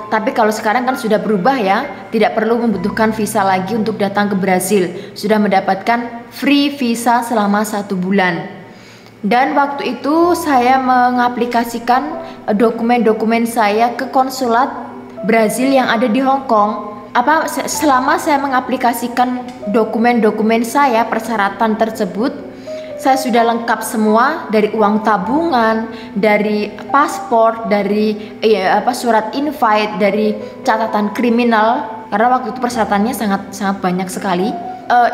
Tapi kalau sekarang kan sudah berubah ya, tidak perlu membutuhkan visa lagi untuk datang ke Brazil. Sudah mendapatkan free visa selama 1 bulan. Dan waktu itu saya mengaplikasikan dokumen-dokumen saya ke konsulat Brazil yang ada di Hong Kong. Selama saya mengaplikasikan dokumen-dokumen saya, persyaratan tersebut, saya sudah lengkap semua, dari uang tabungan, dari paspor, dari surat invite, dari catatan kriminal. Karena waktu itu persyaratannya sangat banyak sekali.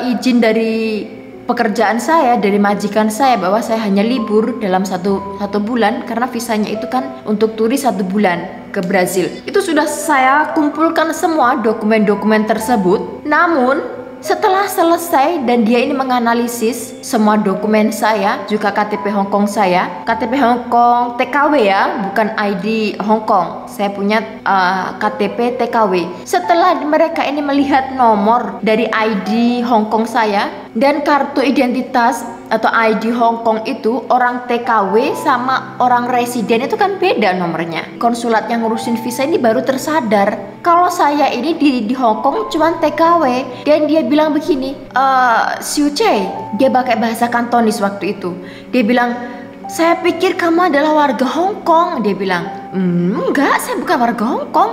Izin dari pekerjaan saya, dari majikan saya, bahwa saya hanya libur dalam satu bulan, karena visanya itu kan untuk turis 1 bulan ke Brazil. Itu sudah saya kumpulkan semua dokumen-dokumen tersebut. Namun setelah selesai dan dia ini menganalisis semua dokumen saya, juga KTP Hong Kong saya, KTP Hong Kong TKW ya, bukan ID Hong Kong. Saya punya KTP TKW. Setelah mereka ini melihat nomor dari ID Hong Kong saya dan kartu identitas atau ID Hong Kong itu, orang TKW sama orang residen itu kan beda nomornya. Konsulat yang ngurusin visa ini baru tersadar kalau saya ini di Hong Kong cuma TKW. Dan dia bilang begini, Siu Chey, dia pakai bahasa Kantonis waktu itu. Dia bilang, saya pikir kamu adalah warga Hong Kong. Dia bilang, enggak, saya bukan warga Hong Kong.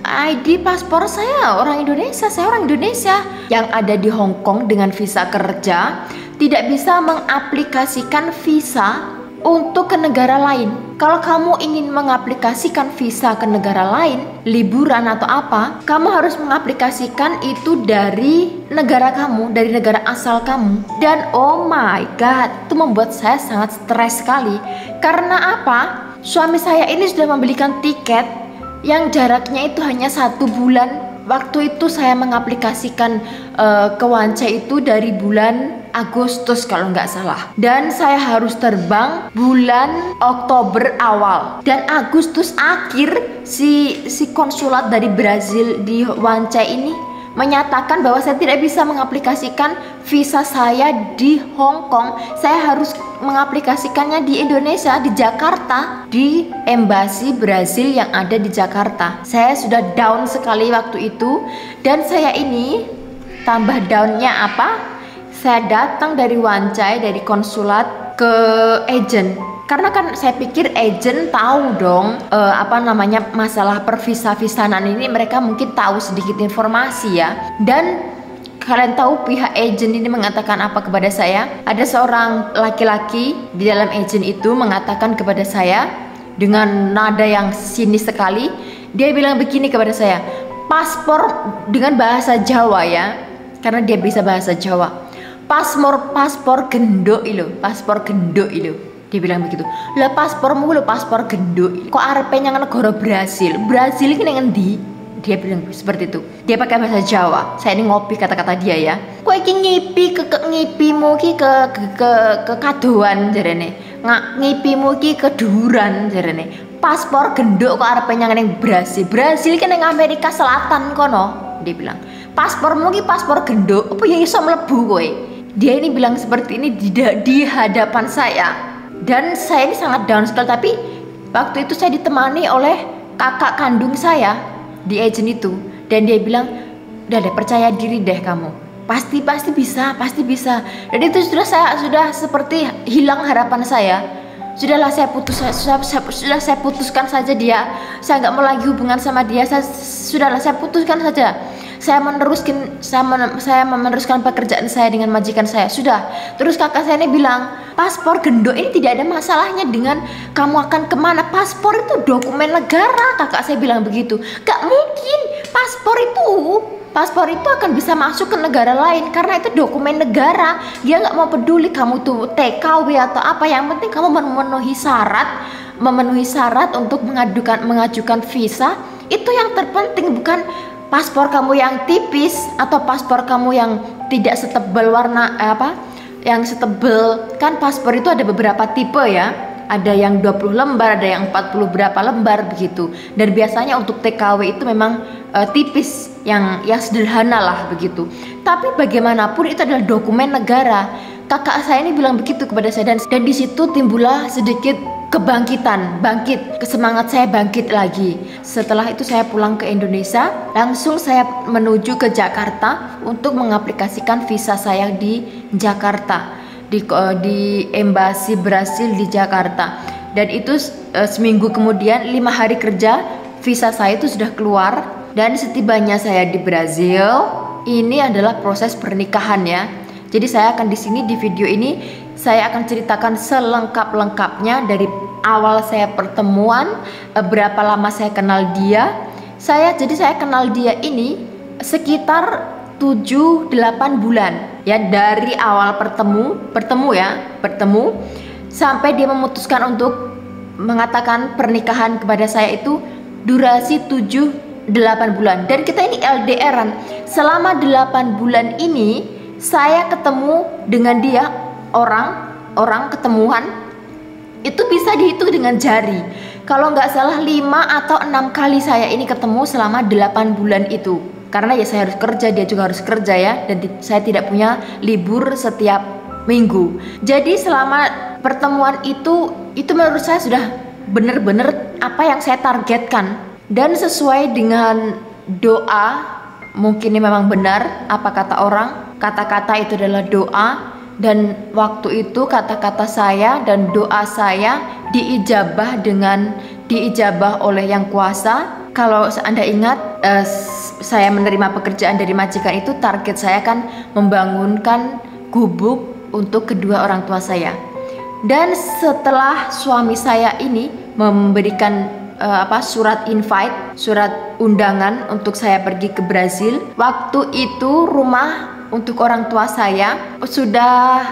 ID paspor saya orang Indonesia, saya orang Indonesia yang ada di Hong Kong dengan visa kerja, tidak bisa mengaplikasikan visa untuk ke negara lain. Kalau kamu ingin mengaplikasikan visa ke negara lain, liburan atau apa, kamu harus mengaplikasikan itu dari negara kamu, dari negara asal kamu. Dan oh my god, itu membuat saya sangat stres sekali. Karena apa? Suami saya ini sudah membelikan tiket yang jaraknya itu hanya 1 bulan. Waktu itu saya mengaplikasikan ke Wance itu dari bulan Agustus kalau nggak salah. Dan saya harus terbang bulan Oktober awal. Dan Agustus akhir si konsulat dari Brazil di Wance ini menyatakan bahwa saya tidak bisa mengaplikasikan visa saya di Hong Kong. Saya harus mengaplikasikannya di Indonesia, di Jakarta, di embasi Brazil yang ada di Jakarta. Saya sudah down sekali waktu itu, dan saya ini tambah downnya apa? Saya datang dari Wancai, dari konsulat ke agent. Karena kan saya pikir agent tahu dong masalah pervisa-visaan ini, mereka mungkin tahu sedikit informasi ya. Dan kalian tahu pihak agent ini mengatakan apa kepada saya? Ada seorang laki-laki di dalam agent itu mengatakan kepada saya dengan nada yang sinis sekali. Dia bilang begini kepada saya, paspor, dengan bahasa Jawa ya, karena dia bisa bahasa Jawa. Paspor gendok itu. Dia bilang begitu. Lah paspormu lo paspor genduk. Kok arepe nyang negara Brasil? Brasil iki nang endi? Dia bilang seperti itu. Dia pakai bahasa Jawa. Saya ini ngopi kata-kata dia ya. Kok iki ngipi ke ngipimu ki ke kadoan jarene. Ngipimu ki keduran jarene. Paspor genduk kok arepe nyang nang Brasil. Brasil iki nang Amerika Selatan kono. Dia bilang, "Paspormu ki paspor genduk. Apa ya iso mlebu kowe?" Dia ini bilang seperti ini di hadapan saya. Dan saya ini sangat down sekali, tapi waktu itu saya ditemani oleh kakak kandung saya di agent itu, dan dia bilang, udah deh, percaya diri deh kamu, pasti bisa. Dan itu sudah seperti hilang harapan saya. Sudahlah, saya putuskan saja dia. Saya nggak mau lagi hubungan sama dia. Saya putuskan saja. Saya meneruskan pekerjaan saya dengan majikan saya. Sudah. Terus kakak saya ini bilang, paspor gendok ini tidak ada masalahnya dengan kamu akan kemana. Paspor itu dokumen negara. Kakak saya bilang begitu. Gak mungkin. Paspor itu akan bisa masuk ke negara lain karena itu dokumen negara. Dia nggak mau peduli kamu tuh TKW atau apa. Yang penting kamu memenuhi syarat untuk mengajukan visa. Itu yang terpenting, bukan paspor kamu yang tipis atau paspor kamu yang tidak setebal yang setebal. Kan paspor itu ada beberapa tipe ya. Ada yang 20 lembar, ada yang 40 berapa lembar begitu. Dan biasanya untuk TKW itu memang tipis, yang sederhana lah begitu. Tapi bagaimanapun itu adalah dokumen negara. Kakak saya ini bilang begitu kepada saya, dan di situ timbullah sedikit semangat saya bangkit lagi. Setelah itu saya pulang ke Indonesia, langsung saya menuju ke Jakarta untuk mengaplikasikan visa saya di Jakarta, di embasi Brasil di Jakarta. Dan itu seminggu kemudian, 5 hari kerja, visa saya itu sudah keluar. Dan setibanya saya di Brazil, ini adalah proses pernikahan ya. Jadi saya akan di sini, di video ini saya akan ceritakan selengkap-lengkapnya dari awal saya pertemuan, berapa lama saya kenal dia. Jadi saya kenal dia ini sekitar 7-8 bulan ya, dari awal bertemu sampai dia memutuskan untuk mengatakan pernikahan kepada saya itu durasi 7-8 bulan. Dan kita ini LDRan. Selama 8 bulan ini saya ketemu dengan dia, orang ketemuan itu bisa dihitung dengan jari. Kalau nggak salah 5 atau 6 kali saya ini ketemu selama 8 bulan itu. Karena ya saya harus kerja, dia juga harus kerja ya. Dan saya tidak punya libur setiap minggu. Jadi selama pertemuan itu menurut saya sudah benar-benar apa yang saya targetkan. Dan sesuai dengan doa, mungkin ini memang benar apa kata orang. Kata-kata itu adalah doa. Dan waktu itu kata-kata saya dan doa saya diijabah oleh Yang Kuasa. Kalau Anda ingat, saya menerima pekerjaan dari majikan itu, target saya kan membangunkan gubuk untuk kedua orang tua saya. Dan setelah suami saya ini memberikan surat invite, surat undangan untuk saya pergi ke Brazil, waktu itu rumah untuk orang tua saya sudah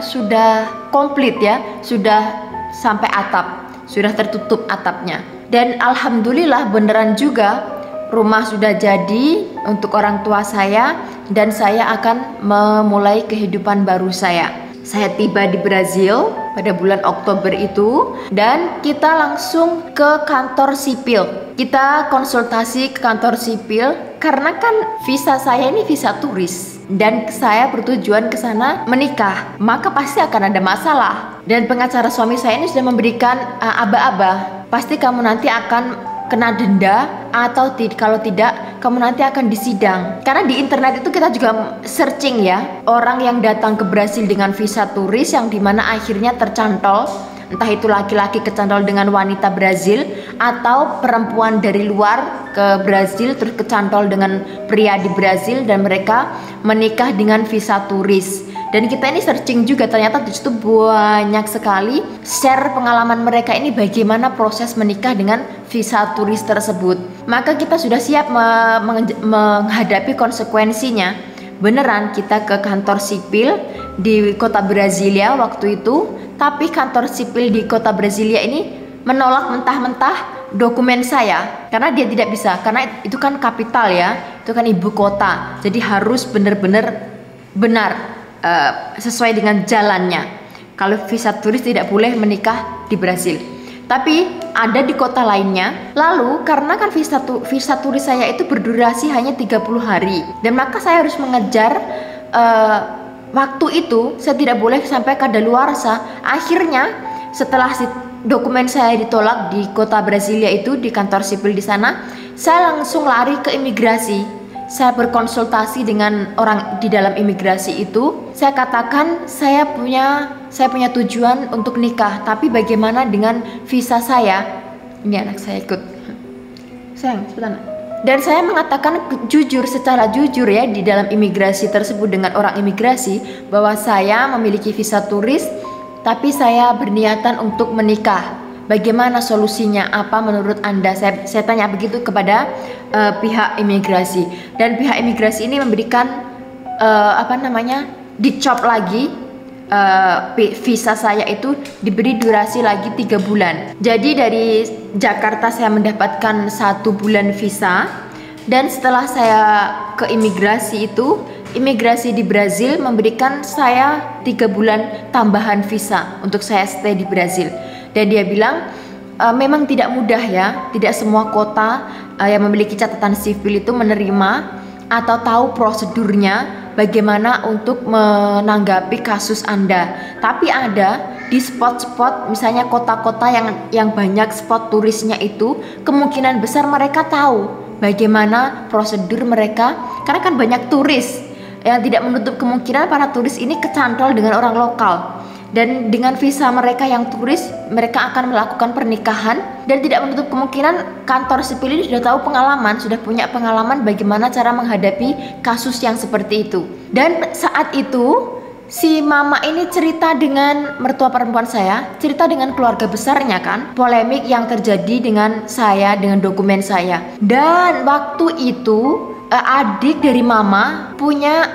sudah komplit ya, sudah sampai atap, sudah tertutup atapnya. Dan alhamdulillah beneran juga rumah sudah jadi untuk orang tua saya, dan saya akan memulai kehidupan baru saya. Saya tiba di Brazil pada bulan Oktober itu dan kita langsung ke kantor sipil. Kita konsultasi ke kantor sipil karena kan visa saya ini visa turis dan saya bertujuan ke sana menikah, maka pasti akan ada masalah. Dan pengacara suami saya ini sudah memberikan aba-aba, pasti kamu nanti akan kena denda atau kalau tidak kamu nanti akan disidang. Karena di internet itu kita juga searching ya, orang yang datang ke Brasil dengan visa turis yang dimana akhirnya tercantol, entah itu laki-laki kecantol dengan wanita Brazil atau perempuan dari luar ke Brazil terus kecantol dengan pria di Brazil dan mereka menikah dengan visa turis. Dan kita ini searching juga, ternyata di situ banyak sekali share pengalaman mereka ini bagaimana proses menikah dengan visa turis tersebut. Maka kita sudah siap menghadapi konsekuensinya. Beneran kita ke kantor sipil di kota Brasilia waktu itu, tapi kantor sipil di kota Brasilia ini menolak mentah-mentah dokumen saya karena dia tidak bisa, karena itu kan kapital ya, itu kan ibu kota, jadi harus benar-benar benar sesuai dengan jalannya. Kalau visa turis tidak boleh menikah di Brasil, tapi ada di kota lainnya. Lalu karena kan visa turis saya itu berdurasi hanya 30 hari dan maka saya harus mengejar waktu itu, saya tidak boleh sampai kadaluarsa. Akhirnya setelah dokumen saya ditolak di kota Brasilia itu, di kantor sipil di sana, saya langsung lari ke imigrasi. Saya berkonsultasi dengan orang di dalam imigrasi itu. Saya katakan saya punya tujuan untuk nikah, tapi bagaimana dengan visa saya? Ini anak saya ikut. Sayang, sebentar. Dan saya mengatakan jujur, secara jujur ya, di dalam imigrasi tersebut dengan orang imigrasi bahwa saya memiliki visa turis, tapi saya berniatan untuk menikah. Bagaimana solusinya? Apa menurut Anda? Saya tanya begitu kepada pihak imigrasi, dan pihak imigrasi ini memberikan dicop lagi visa saya itu, diberi durasi lagi 3 bulan. Jadi dari Jakarta saya mendapatkan 1 bulan visa, dan setelah saya ke imigrasi itu, imigrasi di Brazil memberikan saya 3 bulan tambahan visa untuk saya stay di Brazil. Dan dia bilang memang tidak mudah ya, tidak semua kota yang memiliki catatan sipil itu menerima atau tahu prosedurnya bagaimana untuk menanggapi kasus Anda. Tapi ada di spot-spot, misalnya kota-kota yang banyak spot turisnya itu, kemungkinan besar mereka tahu bagaimana prosedur mereka, karena kan banyak turis. Yang tidak menutup kemungkinan para turis ini kecantol dengan orang lokal. Dan dengan visa mereka yang turis, mereka akan melakukan pernikahan, dan tidak menutup kemungkinan kantor sipil ini sudah tahu pengalaman, sudah punya pengalaman bagaimana cara menghadapi kasus yang seperti itu. Dan saat itu si mama ini cerita dengan mertua perempuan saya, cerita dengan keluarga besarnya kan, polemik yang terjadi dengan saya, dengan dokumen saya. Dan waktu itu adik dari mama punya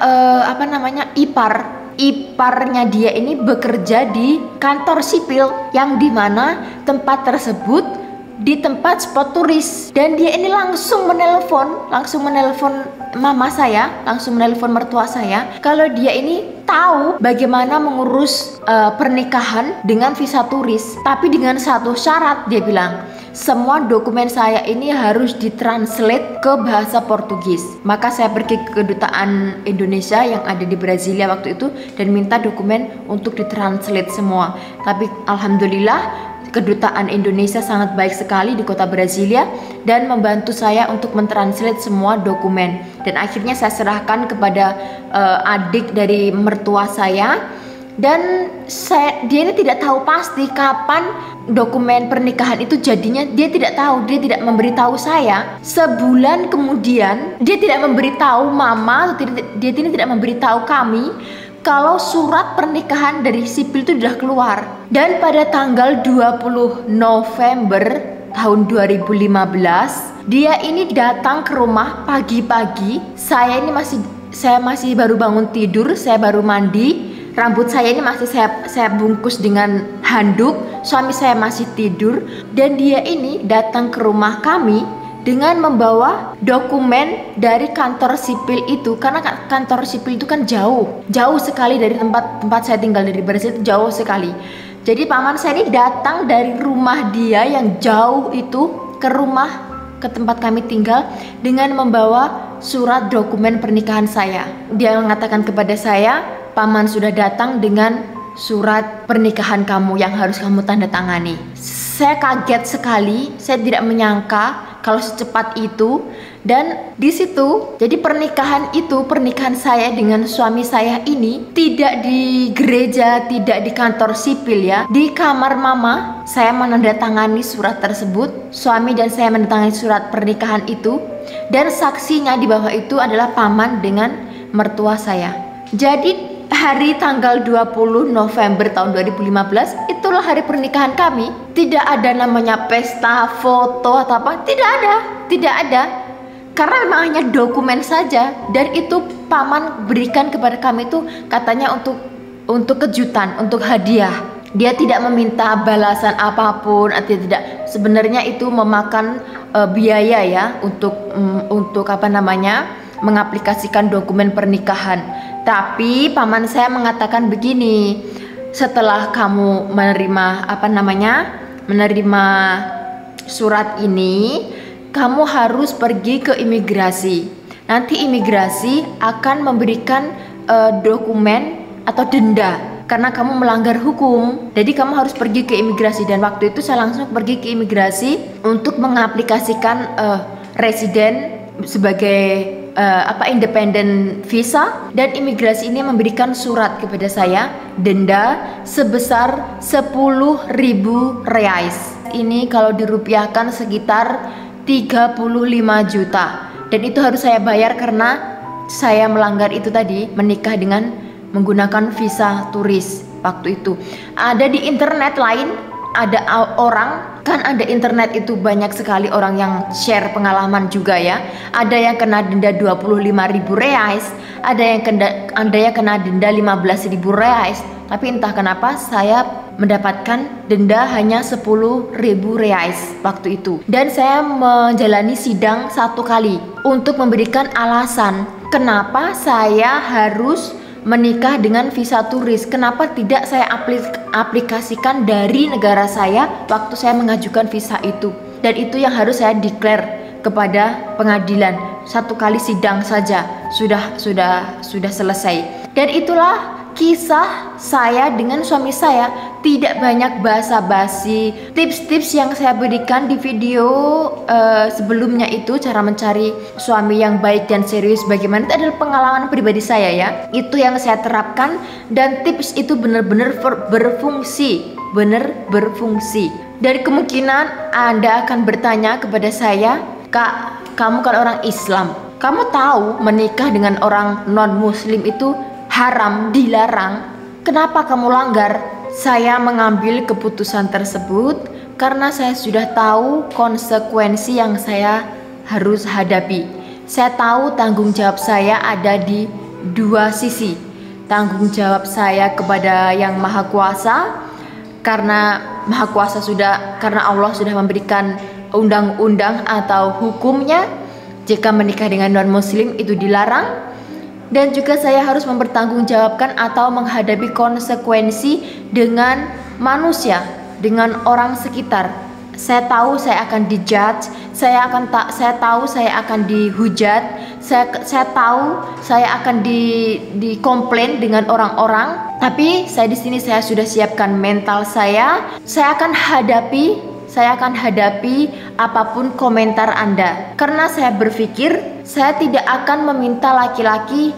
iparnya dia ini bekerja di kantor sipil yang dimana tempat tersebut di tempat spot turis, dan dia ini langsung menelpon mama saya, langsung menelpon mertua saya kalau dia ini tahu bagaimana mengurus pernikahan dengan visa turis, tapi dengan satu syarat. Dia bilang semua dokumen saya ini harus ditranslate ke bahasa Portugis. Maka saya pergi ke kedutaan Indonesia yang ada di Brasilia waktu itu dan minta dokumen untuk ditranslate semua. Tapi alhamdulillah kedutaan Indonesia sangat baik sekali di kota Brasilia dan membantu saya untuk mentranslate semua dokumen. Dan akhirnya saya serahkan kepada adik dari mertua saya. Dan dia ini tidak tahu pasti kapan dokumen pernikahan itu jadinya. Dia tidak tahu, dia tidak memberitahu saya. Sebulan kemudian dia tidak memberitahu mama, atau dia tidak memberitahu kami kalau surat pernikahan dari sipil itu sudah keluar. Dan pada tanggal 20 November tahun 2015 dia ini datang ke rumah pagi-pagi. Saya masih baru bangun tidur, saya baru mandi. Rambut saya ini masih saya bungkus dengan handuk. Suami saya masih tidur, dan dia ini datang ke rumah kami dengan membawa dokumen dari kantor sipil itu, karena kantor sipil itu kan jauh sekali dari tempat saya tinggal, dari Brasil itu jauh sekali. Jadi paman saya ini datang dari rumah dia yang jauh itu ke tempat kami tinggal dengan membawa surat dokumen pernikahan saya. Dia mengatakan kepada saya, paman sudah datang dengan surat pernikahan kamu yang harus kamu tanda tangani. Saya kaget sekali, saya tidak menyangka kalau secepat itu. Dan di situ, jadi pernikahan saya dengan suami saya ini tidak di gereja, tidak di kantor sipil ya. Di kamar mama, saya menandatangani surat tersebut. Suami dan saya menandatangani surat pernikahan itu. Dan saksinya di bawah itu adalah paman dengan mertua saya. Jadi hari tanggal 20 November tahun 2015 itulah hari pernikahan kami. Tidak ada namanya pesta, foto atau apa, tidak ada. Karena memang hanya dokumen saja, dan itu paman berikan kepada kami itu katanya untuk kejutan, untuk hadiah. Dia tidak meminta balasan apapun atau tidak. Sebenarnya itu memakan biaya ya untuk apa namanya, mengaplikasikan dokumen pernikahan. Tapi paman saya mengatakan begini, setelah kamu menerima surat ini, kamu harus pergi ke imigrasi. Nanti imigrasi akan memberikan dokumen atau denda karena kamu melanggar hukum. Jadi kamu harus pergi ke imigrasi. Dan waktu itu saya langsung pergi ke imigrasi untuk mengaplikasikan residen sebagai independent visa. Dan imigrasi ini memberikan surat kepada saya, denda sebesar 10.000 reais. Ini kalau dirupiahkan sekitar 35 juta. Dan itu harus saya bayar karena saya melanggar itu tadi, menikah dengan menggunakan visa turis waktu itu. Ada di internet lain, ada orang, kan ada internet itu banyak sekali orang yang share pengalaman juga ya. Ada yang kena denda 25.000 reais, ada yang kena denda 15.000 reais. Tapi entah kenapa saya mendapatkan denda hanya 10.000 reais waktu itu. Dan saya menjalani sidang 1 kali untuk memberikan alasan kenapa saya harus menikah dengan visa turis. Kenapa tidak saya aplikasikan dari negara saya waktu saya mengajukan visa itu. Dan itu yang harus saya declare kepada pengadilan. 1 kali sidang saja sudah selesai. Dan itulah kisah saya dengan suami saya. Tidak banyak basa-basi. Tips-tips yang saya berikan di video sebelumnya itu, cara mencari suami yang baik dan serius bagaimana, itu adalah pengalaman pribadi saya ya. Itu yang saya terapkan, dan tips itu benar-benar berfungsi. Dari kemungkinan Anda akan bertanya kepada saya, Kak, kamu kan orang Islam, kamu tahu menikah dengan orang non-muslim itu haram, dilarang. Kenapa kamu langgar? Saya mengambil keputusan tersebut karena saya sudah tahu konsekuensi yang saya harus hadapi. Saya tahu tanggung jawab saya ada di 2 sisi. Tanggung jawab saya kepada Yang Maha Kuasa, karena Allah sudah memberikan undang-undang atau hukumnya jika menikah dengan non-muslim itu dilarang. Dan juga saya harus mempertanggungjawabkan atau menghadapi konsekuensi dengan manusia, dengan orang sekitar. Saya tahu saya akan dijudge, saya tahu saya akan dihujat, saya tahu saya akan dikomplain dengan orang-orang. Tapi di sini saya sudah siapkan mental saya akan hadapi apapun komentar Anda. Karena saya berpikir saya tidak akan meminta laki-laki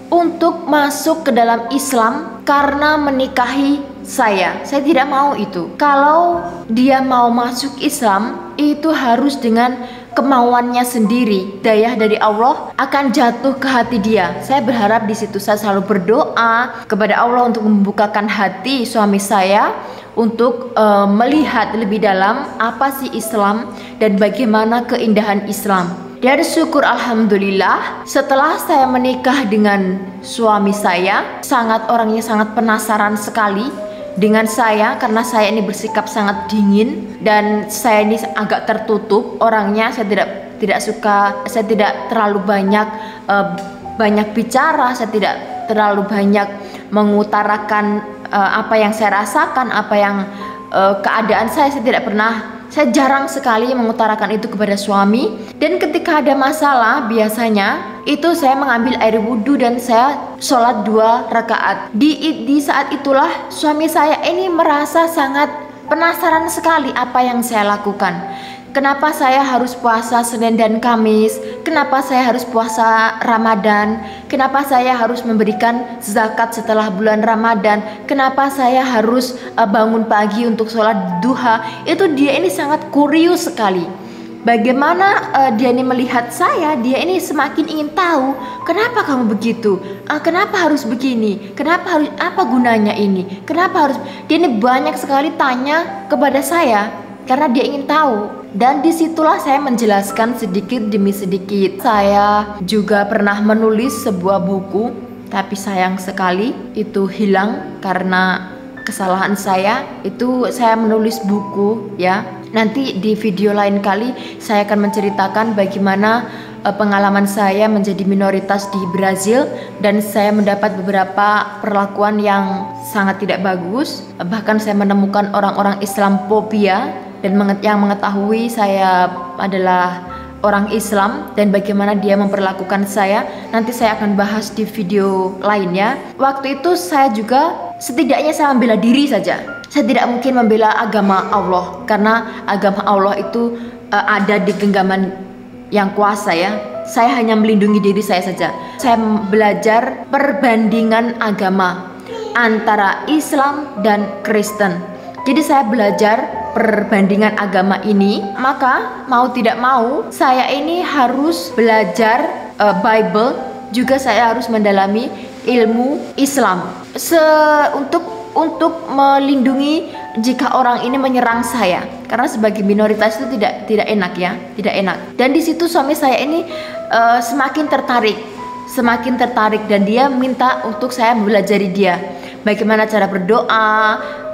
untuk masuk ke dalam Islam karena menikahi saya. Saya tidak mau itu. Kalau dia mau masuk Islam, itu harus dengan kemauannya sendiri. Hidayah dari Allah akan jatuh ke hati dia. Saya berharap di situ. Saya selalu berdoa kepada Allah untuk membukakan hati suami saya untuk melihat lebih dalam apa sih Islam dan bagaimana keindahan Islam. Dan syukur alhamdulillah, setelah saya menikah dengan suami saya, orangnya sangat penasaran sekali dengan saya karena saya ini bersikap sangat dingin dan saya ini agak tertutup orangnya. Saya saya tidak terlalu banyak bicara, saya tidak terlalu banyak mengutarakan apa yang saya rasakan, apa yang keadaan saya jarang sekali mengutarakan itu kepada suami. Dan ketika ada masalah, biasanya itu saya mengambil air wudhu dan saya sholat 2 rakaat. Di saat itulah suami saya ini merasa sangat penasaran sekali apa yang saya lakukan. Kenapa saya harus puasa Senin dan Kamis? Kenapa saya harus puasa Ramadan? Kenapa saya harus memberikan zakat setelah bulan Ramadan? Kenapa saya harus bangun pagi untuk sholat duha? Itu dia ini sangat kurius sekali. Bagaimana dia ini melihat saya, dia ini semakin ingin tahu, kenapa kamu begitu? Kenapa harus begini? Kenapa harus, apa gunanya ini? Kenapa harus, dia ini banyak sekali tanya kepada saya karena dia ingin tahu. Dan disitulah saya menjelaskan sedikit demi sedikit. Saya juga pernah menulis sebuah buku, tapi sayang sekali itu hilang karena kesalahan saya. Itu saya menulis buku ya. Nanti di video lain kali saya akan menceritakan bagaimana pengalaman saya menjadi minoritas di Brazil, dan saya mendapat beberapa perlakuan yang sangat tidak bagus. Bahkan saya menemukan orang-orang Islamophobia dan yang mengetahui saya adalah orang Islam dan bagaimana dia memperlakukan saya. Nanti saya akan bahas di video lainnya. Waktu itu saya juga setidaknya saya membela diri saja. Saya tidak mungkin membela agama Allah karena agama Allah itu ada di genggaman yang kuasa ya. Saya hanya melindungi diri saya saja. Saya belajar perbandingan agama antara Islam dan Kristen. Jadi saya belajar perbandingan agama ini, maka mau tidak mau saya ini harus belajar Bible, juga saya harus mendalami ilmu Islam untuk melindungi jika orang ini menyerang saya, karena sebagai minoritas itu tidak enak ya, tidak enak. Dan di situ suami saya ini semakin tertarik dan dia minta untuk saya mempelajari dia bagaimana cara berdoa.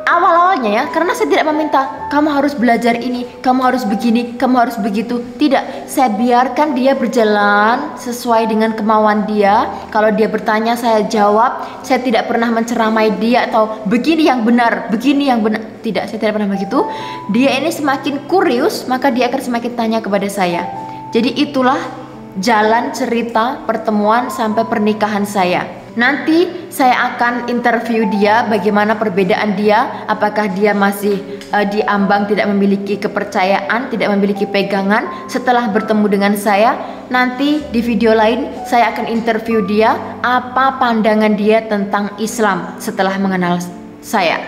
Awal-awalnya ya, karena saya tidak meminta kamu harus belajar ini, kamu harus begini, kamu harus begitu. Tidak, saya biarkan dia berjalan sesuai dengan kemauan dia. Kalau dia bertanya saya jawab. Saya tidak pernah menceramai dia atau begini yang benar, begini yang benar. Tidak, saya tidak pernah begitu. Dia ini semakin kurius, maka dia akan semakin tanya kepada saya. Jadi itulah jalan cerita pertemuan sampai pernikahan saya. Nanti saya akan interview dia bagaimana perbedaan dia, apakah dia masih diambang tidak memiliki kepercayaan, tidak memiliki pegangan setelah bertemu dengan saya. Nanti di video lain saya akan interview dia, apa pandangan dia tentang Islam setelah mengenal saya.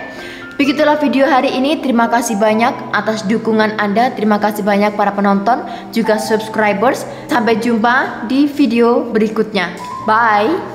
Begitulah video hari ini. Terima kasih banyak atas dukungan Anda. Terima kasih banyak para penonton, juga subscribers. Sampai jumpa di video berikutnya. Bye.